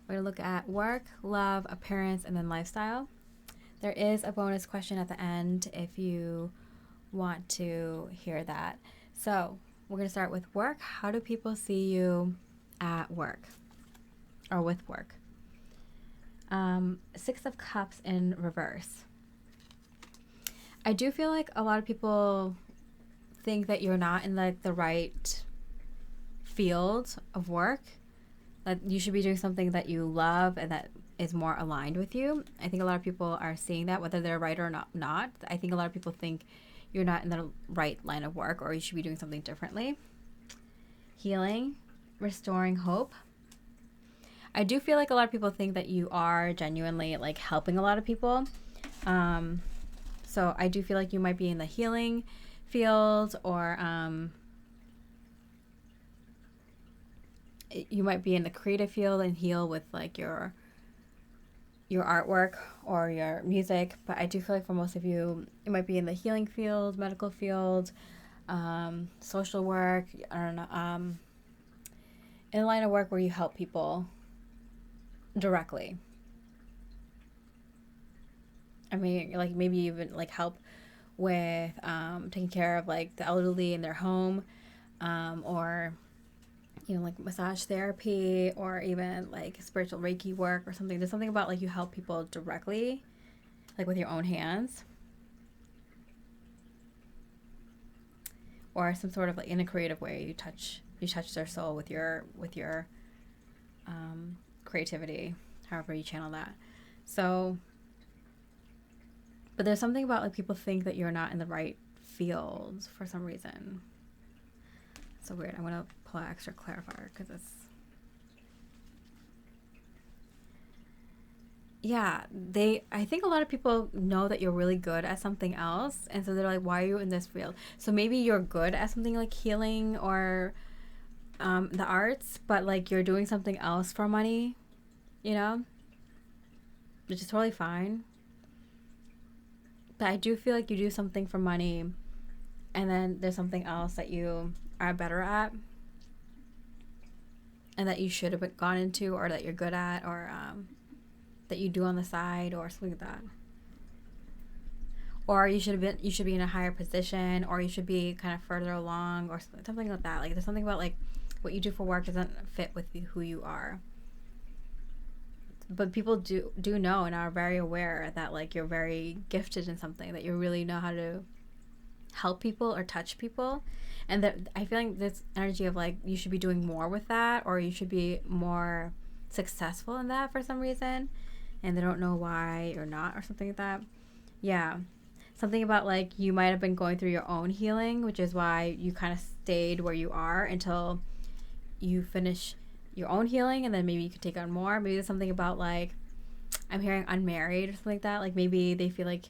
We're going to look at work, love, appearance, and then lifestyle. There is a bonus question at the end if you want to hear that. So we're going to start with work. How do people see you at work or with work? 6 of Cups in reverse. I do feel like a lot of people think that you're not in like the right field of work, that you should be doing something that you love and that is more aligned with you. I think a lot of people are seeing that, whether they're right or not. I think a lot of people think you're not in the right line of work, or you should be doing something differently. Healing, restoring hope. I do feel like a lot of people think that you are genuinely like helping a lot of people. So I do feel like you might be in the healing field, or you might be in the creative field and heal with like your artwork or your music. But I do feel like for most of you, it might be in the healing field, medical field, social work, I don't know, in a line of work where you help people directly. I mean, like maybe even like help with taking care of like the elderly in their home, or like massage therapy, or even like spiritual Reiki work or something. There's something about like you help people directly, like with your own hands, or some sort of like in a creative way. You touch their soul with your creativity, however you channel that. So, but there's something about like people think that you're not in the right field for some reason. So weird. I'm gonna pull an extra clarifier because it's, yeah, I think a lot of people know that you're really good at something else, and so they're like, why are you in this field? So maybe you're good at something like healing or the arts, but like you're doing something else for money, which is totally fine. But I do feel like you do something for money, and then there's something else that you are better at, and that you should have gone into, or that you're good at, or that you do on the side, or something like that. Or you should be in a higher position, or you should be kind of further along, or something like that. Like there's something about like what you do for work doesn't fit with who you are. But people do know and are very aware that like you're very gifted in something, that you really know how to help people or touch people. And that I feel like this energy of like you should be doing more with that, or you should be more successful in that for some reason, and they don't know why or not, or something like that. Yeah, something about like you might have been going through your own healing, which is why you kind of stayed where you are until you finish your own healing, and then maybe you could take on more. Maybe there's something about like, I'm hearing unmarried or something like that. Like maybe they feel like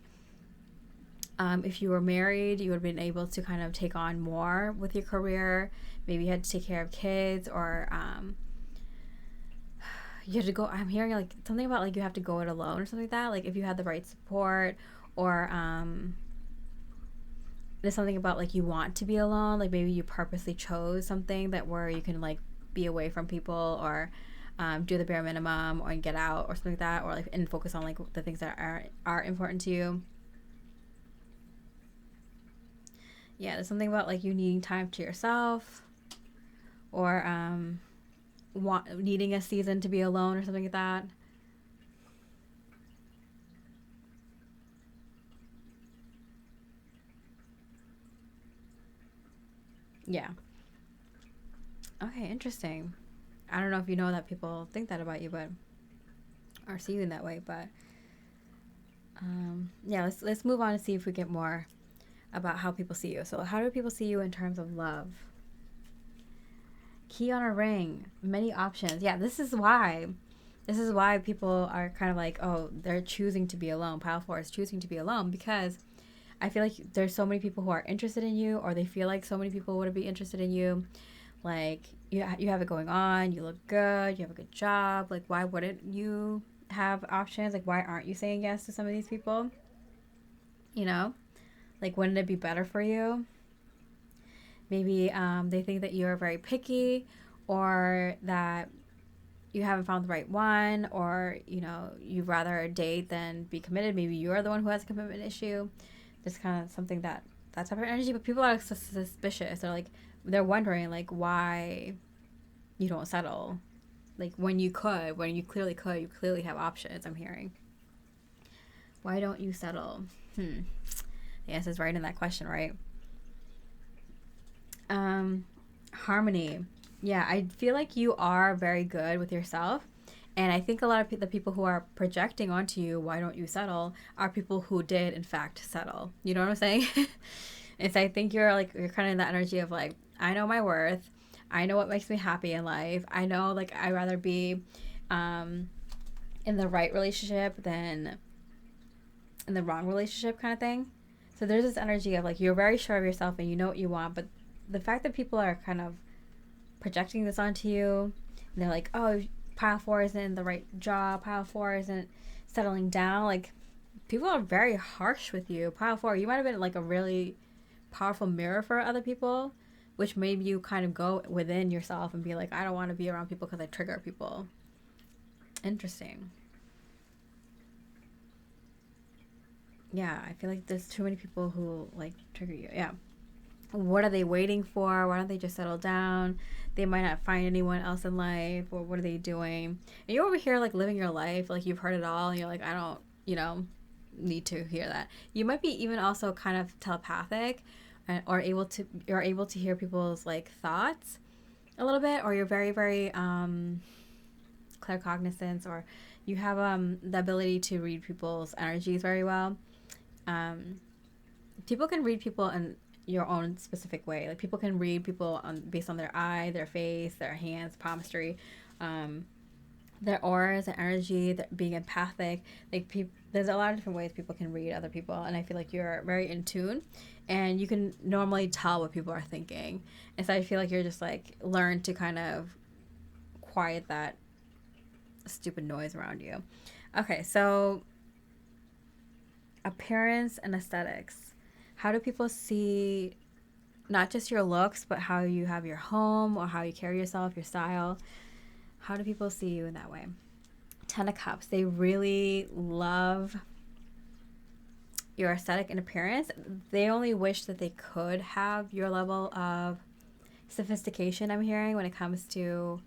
if you were married, you would have been able to kind of take on more with your career. Maybe you had to take care of kids, or you have to go. I'm hearing like something about like you have to go it alone or something like that. Like if you had the right support, or there's something about like you want to be alone. Like maybe you purposely chose something that where you can like be away from people, or do the bare minimum, or get out or something like that, or like and focus on like the things that are important to you. Yeah, there's something about like you needing time to yourself, or needing a season to be alone or something like that. Yeah. Okay, interesting. I don't know if you know that people think that about you, but or see you in that way. But yeah, let's move on and see if we get more about how people see you. So, how do people see you in terms of love? Key on a ring, many options. Yeah, this is why. This is why people are kind of like, oh, they're choosing to be alone. Pile 4 is choosing to be alone because I feel like there's so many people who are interested in you, or they feel like so many people would be interested in you. Like you have it going on, you look good, you have a good job. Like why wouldn't you have options? Like why aren't you saying yes to some of these people? You know, like wouldn't it be better for you? Maybe they think that you're very picky, or that you haven't found the right one, or you'd rather date than be committed. Maybe you're the one who has a commitment issue. Just kind of something that type of energy. But people are suspicious. They're wondering like why you don't settle, like when you clearly could, you clearly have options. I'm hearing, why don't you settle? The answer is right in that question, right? Harmony. Yeah, I feel like you are very good with yourself. And I think a lot of the people who are projecting onto you, why don't you settle, are people who did, in fact, settle. You know what I'm saying? And so I think you're kind of in that energy of like, I know my worth. I know what makes me happy in life. I know like I'd rather be in the right relationship than in the wrong relationship kind of thing. So there's this energy of like, you're very sure of yourself and you know what you want. But the fact that people are kind of projecting this onto you, and they're like, oh, pile 4 isn't in the right job, pile 4 isn't settling down. Like, people are very harsh with you. Pile 4, you might have been like a really powerful mirror for other people, which made you kind of go within yourself and be like, I don't want to be around people because I trigger people. Interesting. Yeah, I feel like there's too many people who like trigger you. Yeah. What are they waiting for? Why don't they just settle down? They might not find anyone else in life, or what are they doing? And you're over here like living your life, like you've heard it all, and you're like, I don't, need to hear that. You might be even also kind of telepathic, or you're able to hear people's like thoughts a little bit, or you're very very claircognizance, or you have the ability to read people's energies very well. Um, People can read people in your own specific way. Like people can read people based on their eye, their face, their hands, palmistry, um, their auras, their energy, being empathic. Like there's a lot of different ways people can read other people, and I feel like you're very in tune, and you can normally tell what people are thinking. And so I feel like you're just like learn to kind of quiet that stupid noise around you. Okay, so appearance and aesthetics. How do people see not just your looks, but how you have your home, or how you carry yourself, your style? How do people see you in that way? Ten of Cups. They really love your aesthetic and appearance. They only wish that they could have your level of sophistication, I'm hearing, when it comes to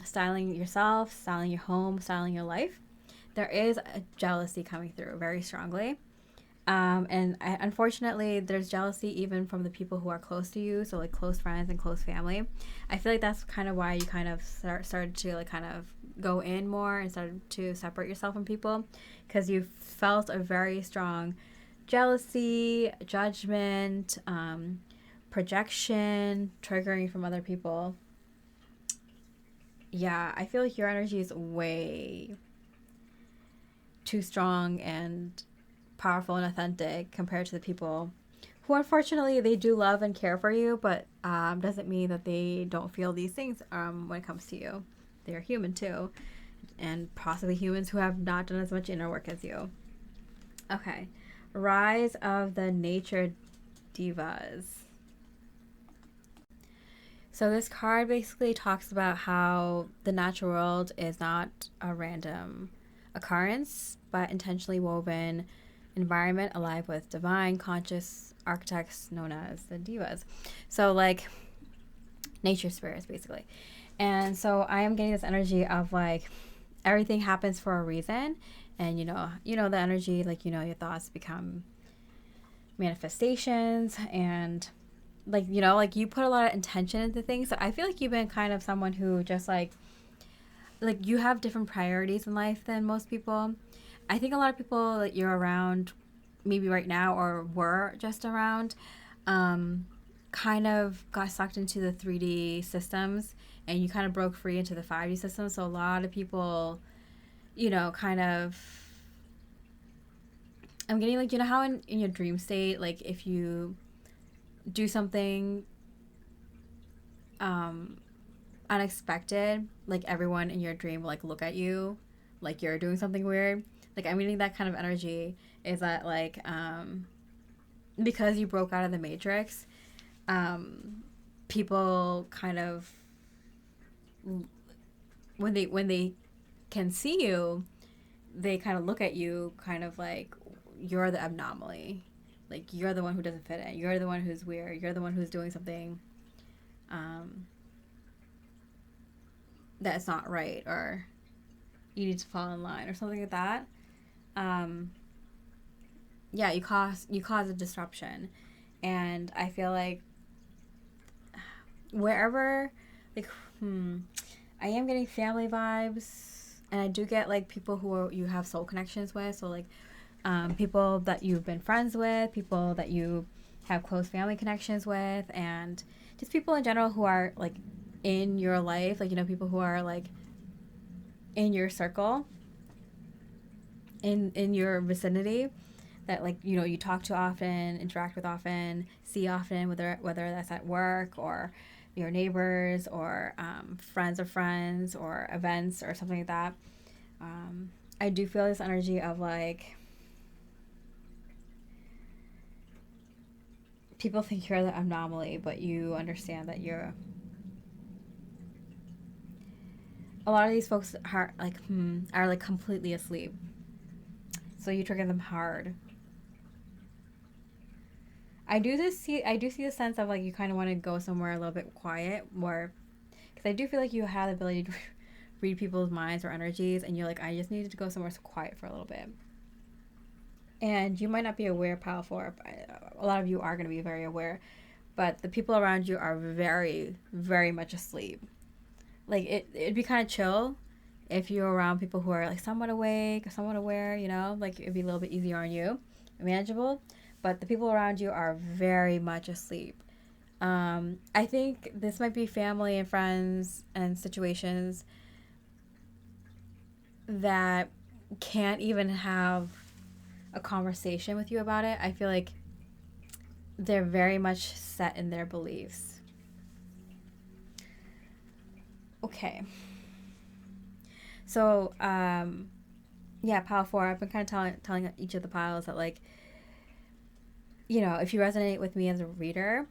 styling yourself, styling your home, styling your life. There is a jealousy coming through very strongly. Unfortunately, there's jealousy even from the people who are close to you, so like close friends and close family. I feel like that's kind of why you kind of started to like kind of go in more and started to separate yourself from people, because you felt a very strong jealousy, judgment, projection, triggering from other people. Yeah, I feel like your energy is way too strong and powerful and authentic compared to the people who unfortunately they do love and care for you, but doesn't mean that they don't feel these things when it comes to you. they're human too, and possibly humans who have not done as much inner work as you. Okay. Rise of the nature divas. So this card basically talks about how the natural world is not a random occurrence, but intentionally woven environment alive with divine conscious architects known as the divas. So like nature spirits basically. And so I am getting this energy of like everything happens for a reason, and the energy, like your thoughts become manifestations, and like you put a lot of intention into things. So I feel like you've been kind of someone who just like you have different priorities in life than most people. I think a lot of people that you're around maybe right now or were just around kind of got sucked into the 3D systems, and you kind of broke free into the 5D system. So a lot of people, kind of, I'm getting like, how in your dream state, like if you do something unexpected, like everyone in your dream will like look at you like you're doing something weird. Like I'm getting that kind of energy, is that like because you broke out of the matrix, people kind of, when they can see you, they kind of look at you kind of like you're the anomaly, like you're the one who doesn't fit in, you're the one who's weird, you're the one who's doing something that's not right, or you need to fall in line or something like that. Yeah, you cause a disruption. And I feel like wherever, like, I am getting family vibes, and I do get like people who you have soul connections with. So like people that you've been friends with, people that you have close family connections with, and just people in general who are like in your life, like people who are like in your circle, in your vicinity, that like you talk to often, interact with often, see often, whether that's at work or your neighbors or friends of friends or events or something like that. I do feel this energy of like people think you're the anomaly, but you understand that you're. A lot of these folks are like completely asleep, so you trigger them hard. I do see the sense of like you kind of want to go somewhere a little bit quiet, more, because I do feel like you have the ability to read people's minds or energies, and you're like, I just needed to go somewhere quiet for a little bit. And you might not be aware, powerful, or a lot of you are going to be very aware, but the people around you are very, very much asleep. Like it'd be kind of chill if you're around people who are like somewhat awake or somewhat aware, like it'd be a little bit easier on you, manageable. But the people around you are very much asleep. I think this might be family and friends and situations that can't even have a conversation with you about it. I feel like they're very much set in their beliefs. Okay. So, pile 4, I've been kind of telling each of the piles that, like, if you resonate with me as a reader,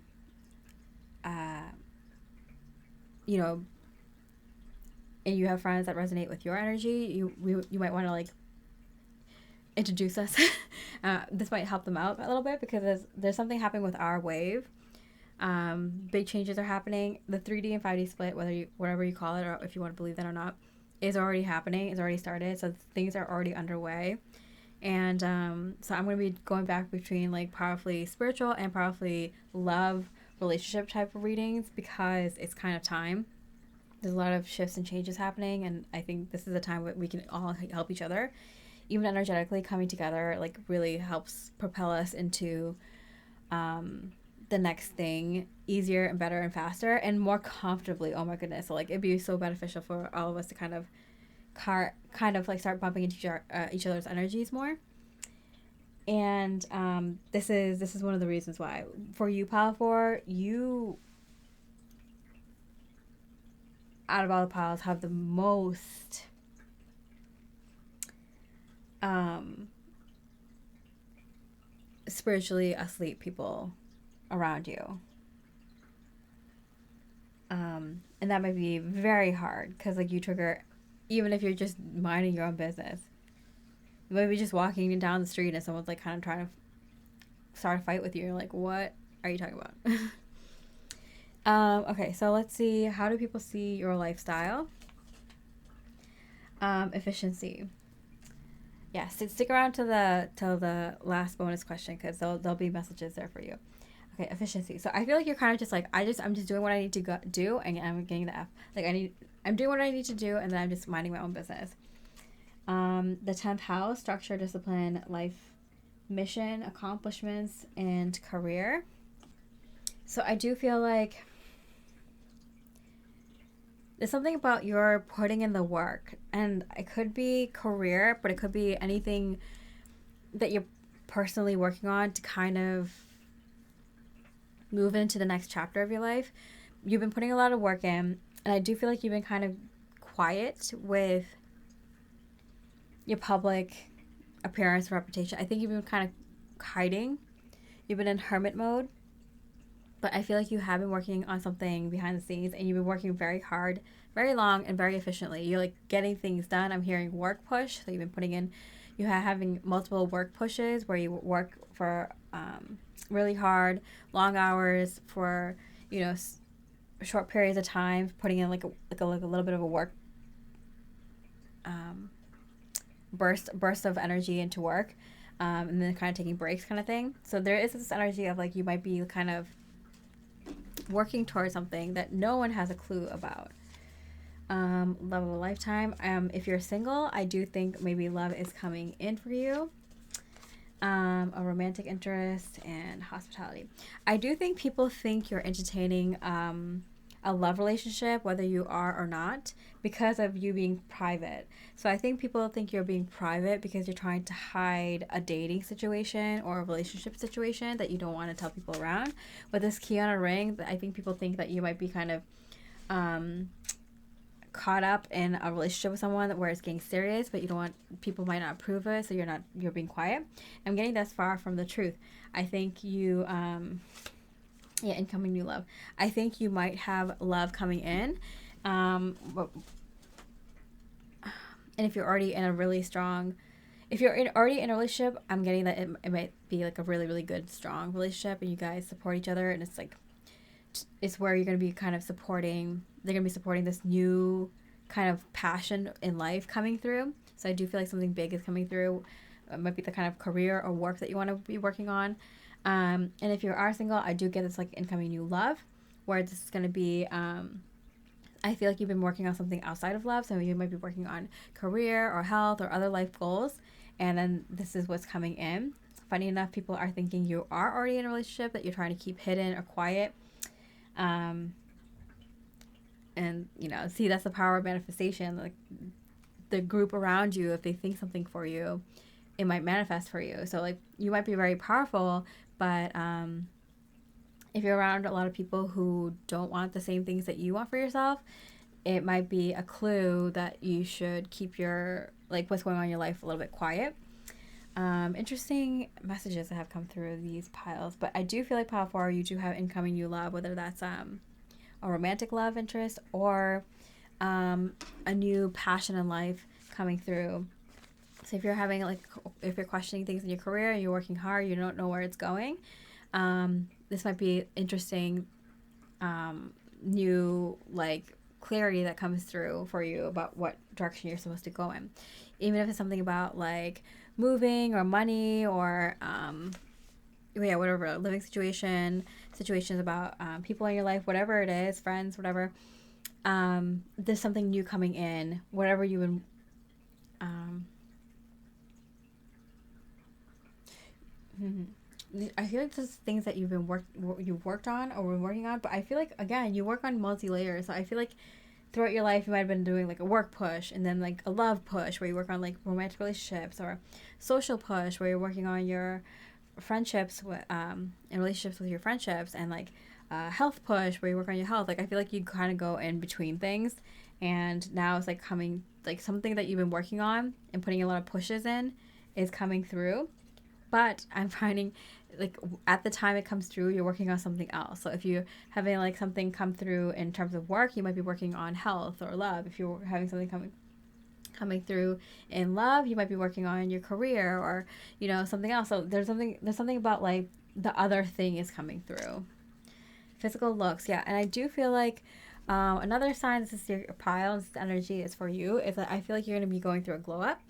and you have friends that resonate with your energy, you might want to, like, introduce us. This might help them out a little bit, because there's something happening with our wave. Big changes are happening. The 3D and 5D split, whatever you call it, or if you want to believe that or not, is already happening. It's already started. So things are already underway. And so I'm going to be going back between like powerfully spiritual and powerfully love relationship type of readings, because it's kind of time. There's a lot of shifts and changes happening, and I think this is a time where we can all help each other. Even energetically coming together like really helps propel us into the next thing easier and better and faster and more comfortably. Oh my goodness. So like it'd be so beneficial for all of us to kind of like start bumping into each other's energies more. And this is one of the reasons why for you, Pal 4, you out of all the piles, have the most spiritually asleep people around you. And that might be very hard because, like, you trigger, even if you're just minding your own business. You might be just walking down the street and someone's, like, kind of trying to start a fight with you. You're like, what are you talking about? Okay, so let's see. How do people see your lifestyle? Efficiency. Yeah, so stick around to the last bonus question because there'll be messages there for you. Okay, efficiency. So I feel like you're kind of just like I'm just doing what I need to do, and I'm getting the F. Like I'm doing what I need to do, and then I'm just minding my own business. The 10th house: structure, discipline, life, mission, accomplishments, and career. So I do feel like there's something about your putting in the work, and it could be career, but it could be anything that you're personally working on to kind of move into the next chapter of your life. You've been putting a lot of work in, and I do feel like you've been kind of quiet with your public appearance and reputation. I think you've been kind of hiding. You've been in hermit mode, but I feel like you have been working on something behind the scenes, and you've been working very hard, very long, and very efficiently. You're like getting things done. I'm hearing work push, so you've been putting in, you have having multiple work pushes where you work for really hard, long hours for, you know, short periods of time, putting in like a little bit of a work burst of energy into work, and then kind of taking breaks, kind of thing. So there is this energy of like you might be kind of working towards something that no one has a clue about. Love of a lifetime. If you're single, I do think maybe love is coming in for you. A romantic interest and hospitality. I do think people think you're entertaining a love relationship, whether you are or not, because of you being private. So I think people think you're being private because you're trying to hide a dating situation or a relationship situation that you don't want to tell people around. With this key on a ring, I think people think that you might be kind of caught up in a relationship with someone where it's getting serious, but you don't want, people might not approve it, so you're being quiet. I'm getting that's far from the truth. I think you incoming new love. I think you might have love coming in, and if you're already in a really strong, if you're already in a relationship, I'm getting that it might be like a really, really good, strong relationship, and you guys support each other, and it's like, it's where you're going to be kind of supporting, they're going to be supporting this new kind of passion in life coming through. So I do feel like something big is coming through. It might be the kind of career or work that you want to be working on. And if you are single, I do get this like incoming new love, where this is going to be, I feel like you've been working on something outside of love. So you might be working on career or health or other life goals. And then this is what's coming in. Funny enough, people are thinking you are already in a relationship that you're trying to keep hidden or quiet. And see, that's the power of manifestation. Like the group around you, if they think something for you, it might manifest for you. So like you might be very powerful, but if you're around a lot of people who don't want the same things that you want for yourself, it might be a clue that you should keep your, like, what's going on in your life a little bit quiet. Interesting messages that have come through these piles, but I do feel like pile 4, you do have incoming new love, whether that's a romantic love interest or a new passion in life coming through. So if you're having if you're questioning things in your career and you're working hard, you don't know where it's going, this might be interesting new clarity that comes through for you about what direction you're supposed to go in, even if it's something about like moving or money or whatever, living situations about people in your life, whatever it is, friends, whatever. There's something new coming in, whatever you've been I feel like there's things that you've worked on or been working on, but I feel like, again, you work on multi-layers. So I feel like throughout your life you might have been doing like a work push and then like a love push where you work on like romantic relationships, or social push where you're working on your friendships with and relationships with your friendships, and like health push where you work on your health. Like I feel like you kind of go in between things, and now it's like coming, like something that you've been working on and putting a lot of pushes in is coming through. But I'm finding like at the time it comes through, you're working on something else. So if you're having like something come through in terms of work, you might be working on health or love. If you're having something coming through in love, you might be working on your career or something else. So there's something about like the other thing is coming through. Physical looks, yeah. And I do feel like another sign this is your pile, this energy is for you, is that I feel like you're going to be going through a glow up.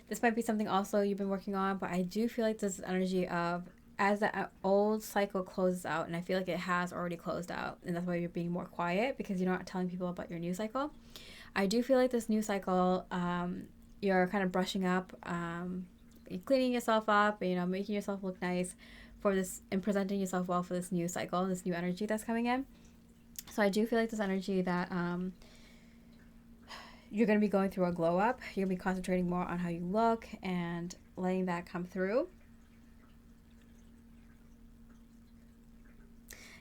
This might be something also you've been working on, but I do feel like this is energy of as the old cycle closes out, and I feel like it has already closed out, and that's why you're being more quiet because you're not telling people about your new cycle. I do feel like this new cycle, you're kind of brushing up, you're cleaning yourself up, making yourself look nice for this and presenting yourself well for this new cycle, this new energy that's coming in. So I do feel like this energy that you're going to be going through a glow up. You're going to be concentrating more on how you look and letting that come through.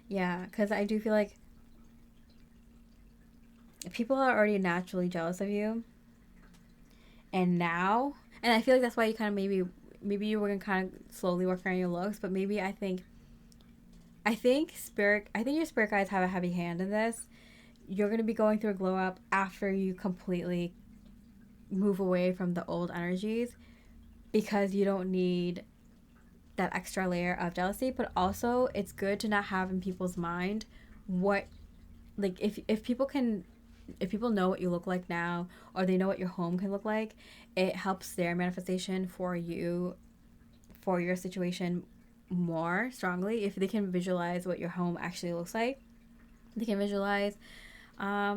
Yeah, because I do feel like people are already naturally jealous of you. And I feel like that's why you kind of maybe you were going to kind of slowly work on your looks, but maybe I think your spirit guides have a heavy hand in this. You're going to be going through a glow up after you completely move away from the old energies because you don't need that extra layer of jealousy. But also it's good to not have in people's mind what, like, if people know what you look like now, or they know what your home can look like, it helps their manifestation for you, for your situation, more strongly. If they can visualize what your home actually looks like, they can visualize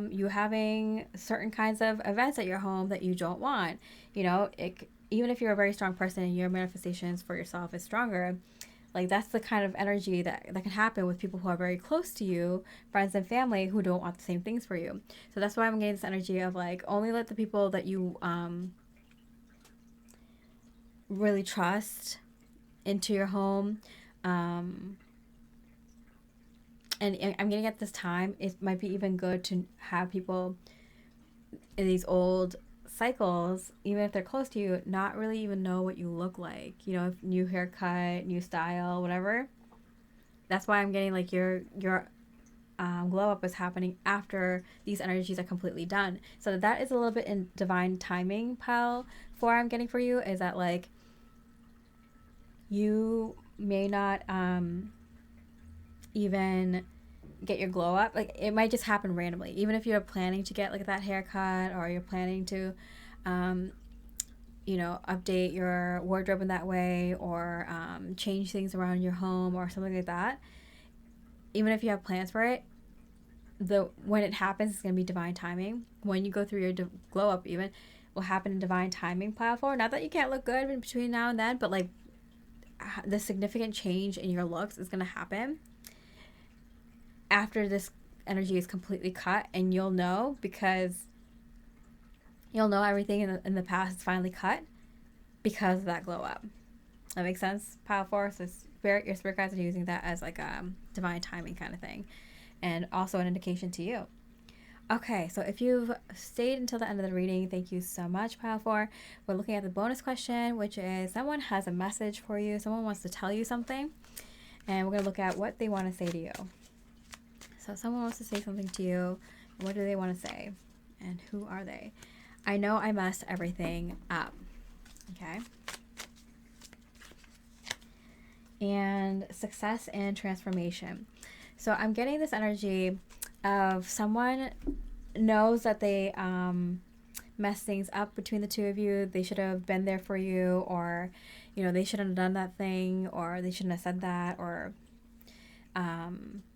you having certain kinds of events at your home that you don't want. Even if you're a very strong person and your manifestations for yourself is stronger, like that's the kind of energy that can happen with people who are very close to you, friends and family who don't want the same things for you. So that's why I'm getting this energy of like only let the people that you really trust into your home. Um, and I'm getting at this time, it might be even good to have people in these old cycles, even if they're close to you, not really even know what you look like. If new haircut, new style, whatever. That's why I'm getting like your glow up is happening after these energies are completely done. So that is a little bit in divine timing, pal. For I'm getting for you is that like you may not even get your glow up. Like it might just happen randomly, even if you're planning to get like that haircut, or you're planning to update your wardrobe in that way, or change things around your home or something like that. Even if you have plans for it, when it happens, it's going to be divine timing. When you go through your glow up, even will happen in divine timing platform. Not that you can't look good in between now and then, but like the significant change in your looks is going to happen after this energy is completely cut, and you'll know because you'll know everything in the past is finally cut because of that glow up. That makes sense? Power force is your spirit guides are using that as like a divine timing kind of thing, and also an indication to you. Okay, so if you've stayed until the end of the reading, thank you so much, Pile 4. We're looking at the bonus question, which is someone has a message for you. Someone wants to tell you something, and we're going to look at what they want to say to you. So someone wants to say something to you. What do they want to say? And who are they? I know I messed everything up. Okay. And success and transformation. So I'm getting this energy of someone knows that they messed things up between the two of you. They should have been there for you, or they shouldn't have done that thing, or they shouldn't have said that, or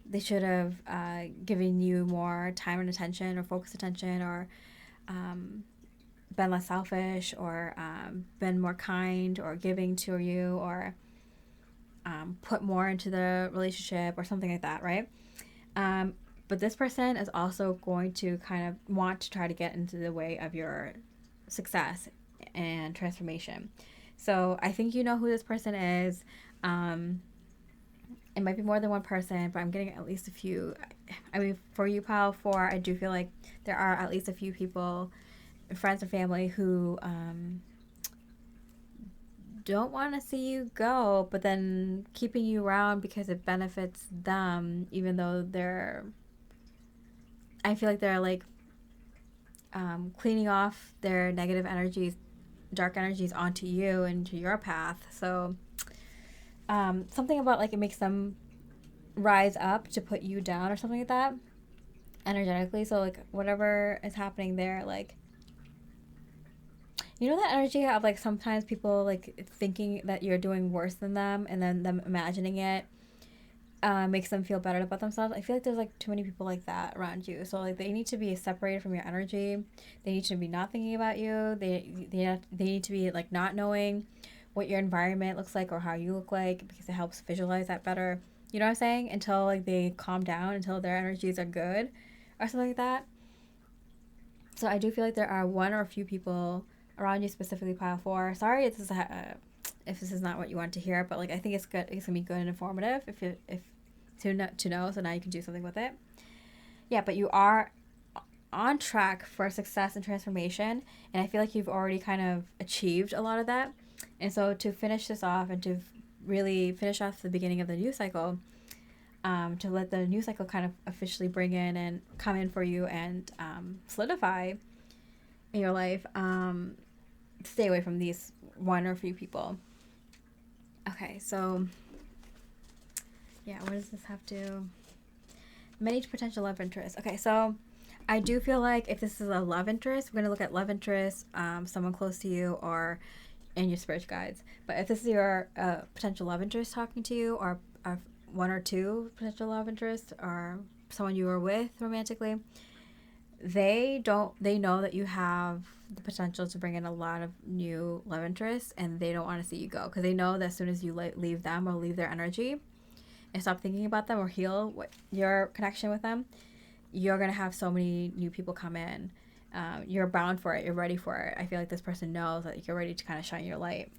they should have given you more time and attention, or focused attention, or been less selfish, or been more kind or giving to you, or put more into the relationship or something like that, right? But this person is also going to kind of want to try to get into the way of your success and transformation. So I think you know who this person is. It might be more than one person, but I'm getting at least a few. I mean, for you, pal, four, I do feel like there are at least a few people, friends or family, who don't want to see you go, but then keeping you around because it benefits them, even though I feel like they're like cleaning off their negative energies, dark energies onto you and to your path. So something about like it makes them rise up to put you down or something like that energetically. So like whatever is happening there, like you know that energy of like sometimes people like thinking that you're doing worse than them and then them imagining it makes them feel better about themselves. I feel like there's like too many people like that around you. So like they need to be separated from your energy. They need to be not thinking about you. They need to be like not knowing what your environment looks like or how you look like because it helps visualize that better. You know what I'm saying? Until like they calm down, until their energies are good or something like that. So I do feel like there are one or a few people around you, specifically pile four. Sorry, if this is not what you want to hear, but like I think it's good. It's gonna be good and informative if to know. So now you can do something with it. Yeah, but you are on track for success and transformation, and I feel like you've already kind of achieved a lot of that. And so to finish this off and to really finish off the beginning of the new cycle, to let the new cycle kind of officially bring in and come in for you and solidify in your life, stay away from these one or few people. Okay, so yeah, what does this have to? Many potential love interests. Okay, so I do feel like if this is a love interest, we're gonna look at love interest, someone close to you, or in your spirit guides. But if this is your potential love interest talking to you, or one or two potential love interests, or someone you were with romantically, they know that you have the potential to bring in a lot of new love interests, and they don't want to see you go because they know that as soon as you leave them or leave their energy and stop thinking about them or heal your connection with them, you're going to have so many new people come in. You're bound for it. You're ready for it. I feel like this person knows that you're ready to kind of shine your light.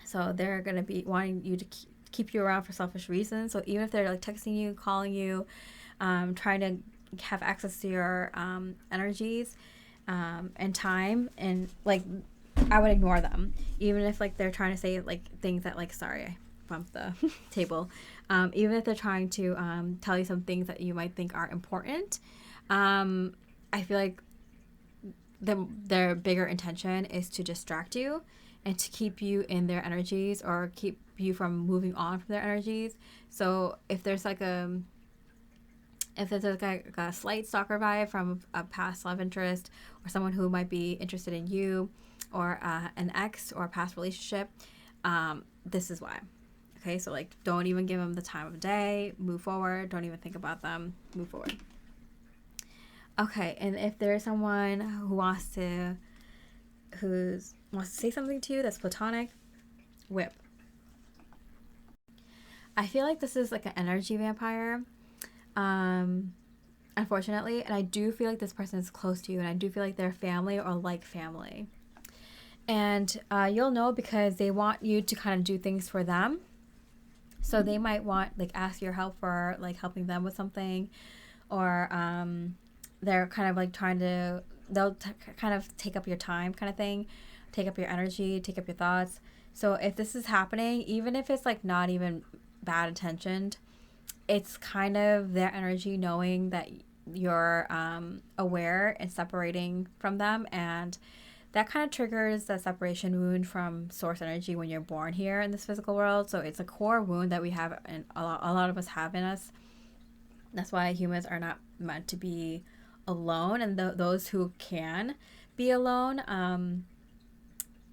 So they're going to be wanting you to keep you around for selfish reasons. So even if they're like texting you, calling you, trying to have access to your energies and time, and like I would ignore them even if like they're trying to say like things that like sorry I bumped the table, even if they're trying to tell you some things that you might think are important. I feel like their bigger intention is to distract you and to keep you in their energies or keep you from moving on from their energies. So if there's like a slight stalker vibe from a past love interest or someone who might be interested in you or an ex or a past relationship, this is why. Okay, so like don't even give them the time of day. Move forward. Don't even think about them. Move forward. Okay, and if there's someone who wants to say something to you that's platonic, whip. I feel like this is like an energy vampire. Unfortunately, and I do feel like this person is close to you, and I do feel like they're family or like family. And you'll know because they want you to kind of do things for them. So they might want like ask your help for like helping them with something, or they're kind of like they'll kind of take up your time kind of thing, take up your energy, take up your thoughts. So if this is happening, even if it's like not even bad intentioned, it's kind of their energy knowing that you're aware and separating from them, and that kind of triggers the separation wound from source energy when you're born here in this physical world. So it's a core wound that we have, and a lot of us have in us. That's why humans are not meant to be alone, and those who can be alone,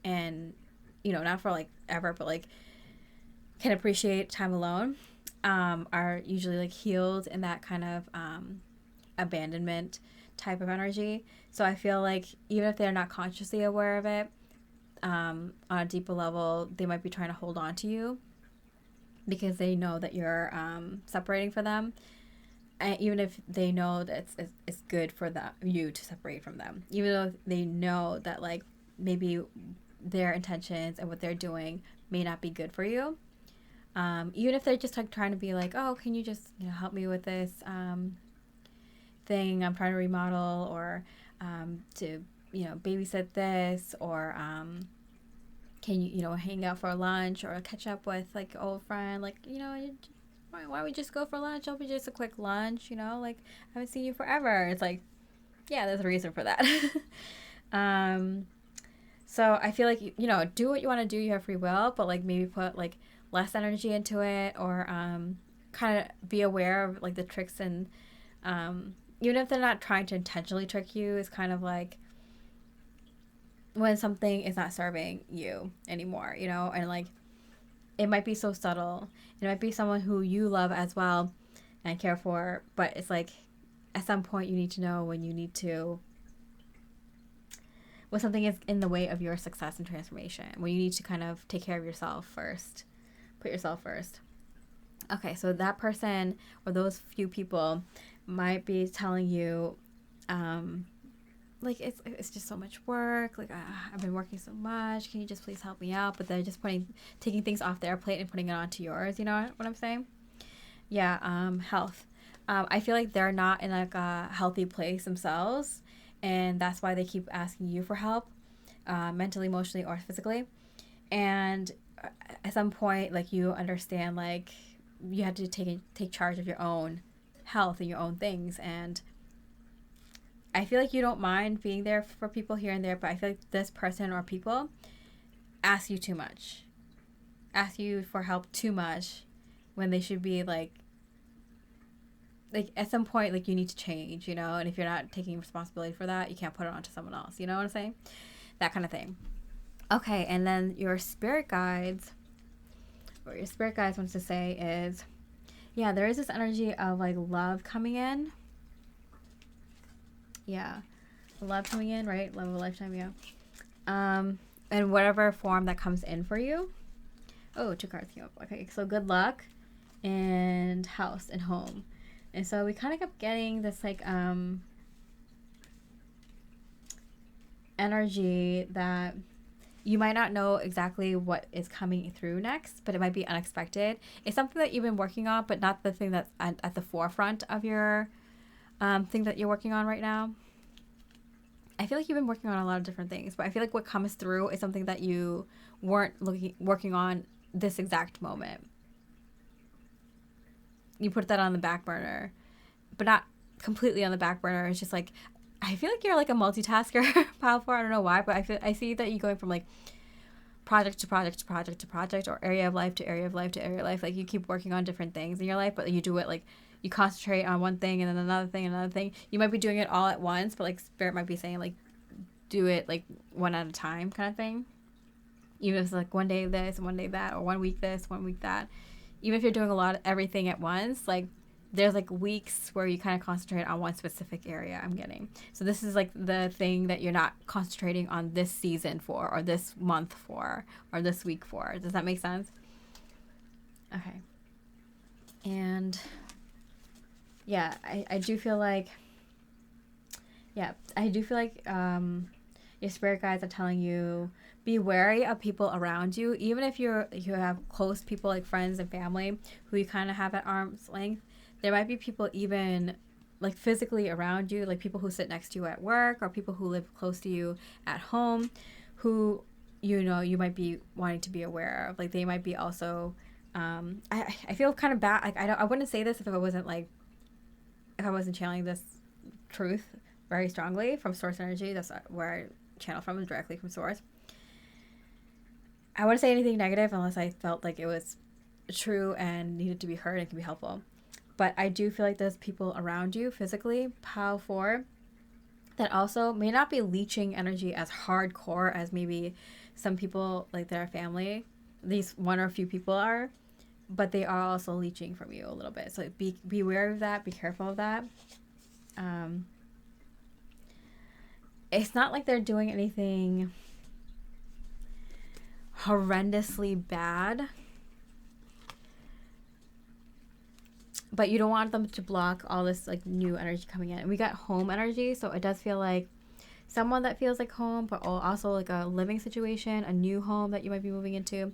and not for like ever, but like can appreciate time alone, are usually like healed in that kind of abandonment type of energy. So I feel like even if they're not consciously aware of it, on a deeper level, they might be trying to hold on to you because they know that you're separating for them. And even if they know that it's good for you to separate from them, even though they know that like maybe their intentions and what they're doing may not be good for you, Even if they're just like trying to be like, oh, can you just, help me with this thing I'm trying to remodel, or to, babysit this, or can you, hang out for lunch or catch up with like an old friend, like, why don't we just go for lunch? It'll be just a quick lunch, like I haven't seen you forever. It's like, yeah, there's a reason for that. So I feel like, do what you want to do. You have free will, but like maybe put like less energy into it, or kind of be aware of like the tricks, and even if they're not trying to intentionally trick you, it's kind of like when something is not serving you anymore, and like it might be so subtle. It might be someone who you love as well and care for, but it's like at some point you need to know when you need to, when something is in the way of your success and transformation, when you need to kind of take care of yourself first, put yourself first. Okay, so that person or those few people might be telling you, like, it's just so much work, like I've been working so much, can you just please help me out? But they're just taking things off their plate and putting it onto yours. You know what I'm saying? Yeah. Health. I feel like they're not in like a healthy place themselves, and that's why they keep asking you for help, mentally, emotionally, or physically. And at some point, like, you understand, like, you have to take charge of your own health and your own things. And I feel like you don't mind being there for people here and there, but I feel like this person or people ask you too much, ask you for help too much, when they should be like at some point, like, you need to change, and if you're not taking responsibility for that, you can't put it onto someone else. You know what I'm saying? That kind of thing. Okay, and then your spirit guides, what your spirit guides wants to say is, yeah, there is this energy of like love coming in. Yeah, love coming in, right? Love of a lifetime, yeah. In whatever form that comes in for you. Oh, 2 cards came up. Okay, so good luck and house and home. And so we kind of kept getting this like energy that you might not know exactly what is coming through next, but it might be unexpected. It's something that you've been working on, but not the thing that's at the forefront of your thing that you're working on right now. I feel like you've been working on a lot of different things, but I feel like what comes through is something that you weren't working on this exact moment. You put that on the back burner, but not completely on the back burner. It's just like, I feel like you're like a multitasker, Pile 4. I don't know why, but I see that you're going from like project to project to project to project, or area of life to area of life to area of life. Like, you keep working on different things in your life, but you do it like, you concentrate on one thing and then another thing and another thing. You might be doing it all at once, but like spirit might be saying like, do it like one at a time kind of thing. Even if it's like one day this and one day that, or 1 week this, 1 week that. Even if you're doing a lot of everything at once, like, there's like weeks where you kind of concentrate on one specific area, I'm getting. So this is like the thing that you're not concentrating on this season for, or this month for, or this week for. Does that make sense? Okay. And yeah, I do feel like, your spirit guides are telling you, be wary of people around you. Even if you have close people like friends and family who you kind of have at arm's length, there might be people even like physically around you, like people who sit next to you at work, or people who live close to you at home, who you might be wanting to be aware of. Like, they might be also I feel kind of bad. Like, I wouldn't say this if I wasn't channeling this truth very strongly from source energy. That's where I channel from, is directly from source. I wouldn't say anything negative unless I felt like it was true and needed to be heard and can be helpful. But I do feel like there's people around you physically, Pile 4, that also may not be leeching energy as hardcore as maybe some people, like their family, these one or a few people are, but they are also leeching from you a little bit. So be aware of that. Be careful of that. It's not like they're doing anything horrendously bad, but you don't want them to block all this like new energy coming in. And we got home energy, so it does feel like someone that feels like home, but also like a living situation, a new home that you might be moving into.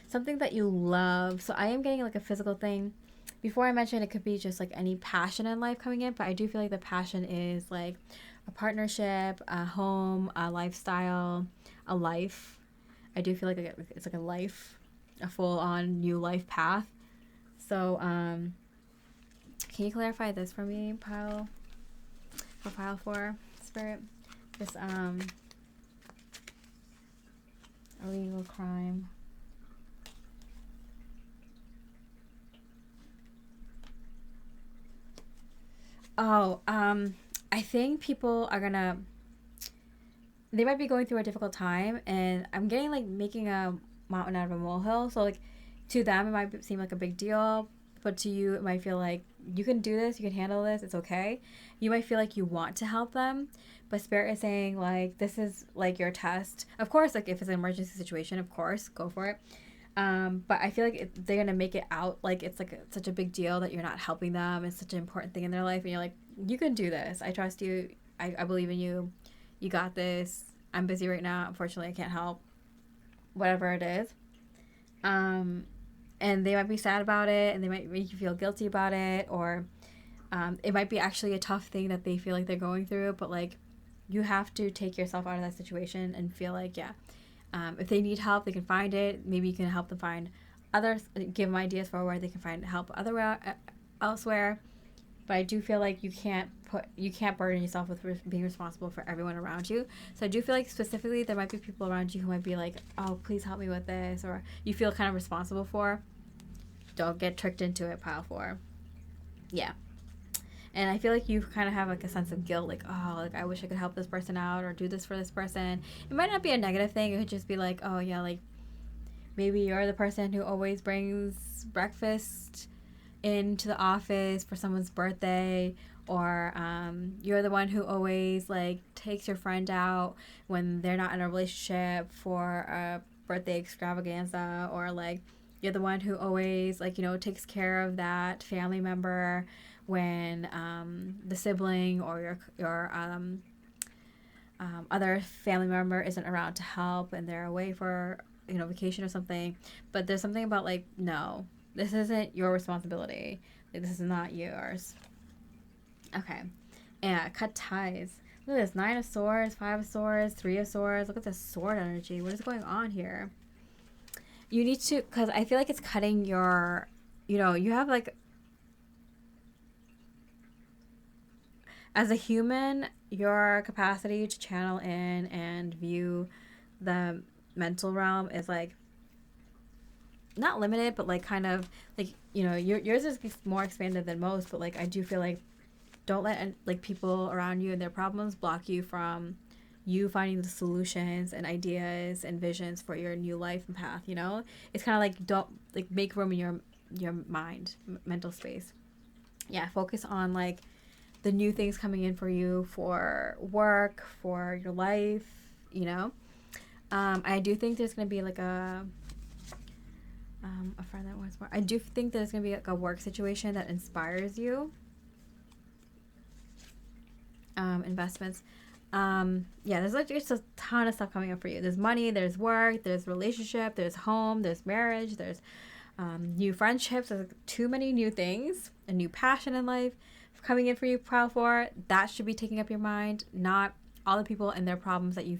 something that you love. So I am getting like a physical thing. Before I mentioned it could be just like any passion in life coming in, but I do feel like the passion is like a partnership, a home, a lifestyle, a life. I do feel like it's like a life, a full on new life path. So, can you clarify this for me, pile 4, Spirit? This, illegal crime. Oh, I think people are gonna, they might be going through a difficult time, and I'm getting like making a mountain out of a molehill. So, like, to them, it might seem like a big deal, but to you, it might feel like you can do this, you can handle this, it's okay. You might feel like you want to help them, but Spirit is saying, like, this is like your test. Of course, like, if it's an emergency situation, of course, go for it. But I feel like they're gonna make it out like it's like such a big deal that you're not helping them. It's such an important thing in their life, and you're like, you can do this. I trust you. I believe in you. You got this. I'm busy right now. Unfortunately, I can't help. Whatever it is. Um, and they might be sad about it, and they might make you feel guilty about it, or it might be actually a tough thing that they feel like they're going through. But like, you have to take yourself out of that situation and feel like, yeah, if they need help, they can find it. Maybe you can help them find others, give them ideas for where they can find help elsewhere. But I do feel like you can't burden yourself with being responsible for everyone around you. So I do feel like specifically there might be people around you who might be like, oh, please help me with this, or you feel kind of responsible for. Don't get tricked into it, pile 4. Yeah. And I feel like you kind of have like a sense of guilt, like, oh, like I wish I could help this person out or do this for this person. It might not be a negative thing. It could just be like, oh yeah, like maybe you're the person who always brings breakfast into the office for someone's birthday, or you're the one who always like takes your friend out when they're not in a relationship for a birthday extravaganza, or like you're the one who always like, you know, takes care of that family member when the sibling or your other family member isn't around to help and they're away for, you know, vacation or something. But there's something about like, no, this isn't your responsibility. Like, this is not yours. Okay. And cut ties. Look at this. 9 of Swords, 5 of Swords, 3 of Swords. Look at this sword energy. What is going on here? You need to, because I feel like it's cutting your, you know, you have like, as a human, your capacity to channel in and view the mental realm is like not limited, but like kind of like, you know, yours is more expanded than most, but like I do feel like don't let like people around you and their problems block you from you finding the solutions and ideas and visions for your new life and path. You know, it's kind of like, don't like make room in your mind, mental space. Yeah, focus on like the new things coming in for you, for work, for your life, you know. I do think there's going to be like a friend that wants more. I do think there's going to be like a work situation that inspires you. Investments. Yeah, there's like just a ton of stuff coming up for you. There's money, there's work, there's relationship, there's home, there's marriage, there's new friendships. There's like too many new things, a new passion in life coming in for you, pile 4. That should be taking up your mind, not all the people and their problems that you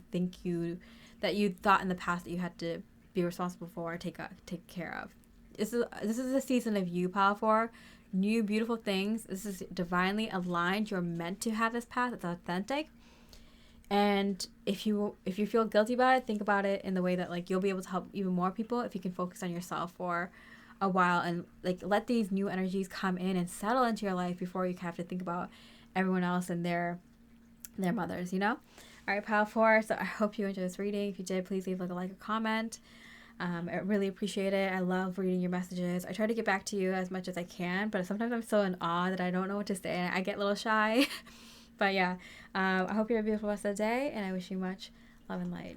thought in the past that you had to be responsible for, take care of. This is a season of you, pile 4. New beautiful things. This is divinely aligned. You're meant to have this path. It's authentic. And if you feel guilty about it, think about it in the way that like you'll be able to help even more people if you can focus on yourself for a while and like let these new energies come in and settle into your life before you have to think about everyone else and their mothers, you know. All right, pile 4. So I hope you enjoyed this reading. If you did, please leave like a comment. I really appreciate it. I love reading your messages. I try to get back to you as much as I can, but sometimes I'm so in awe that I don't know what to say and I get a little shy. But yeah, I hope you have a beautiful rest of the day, and I wish you much love and light.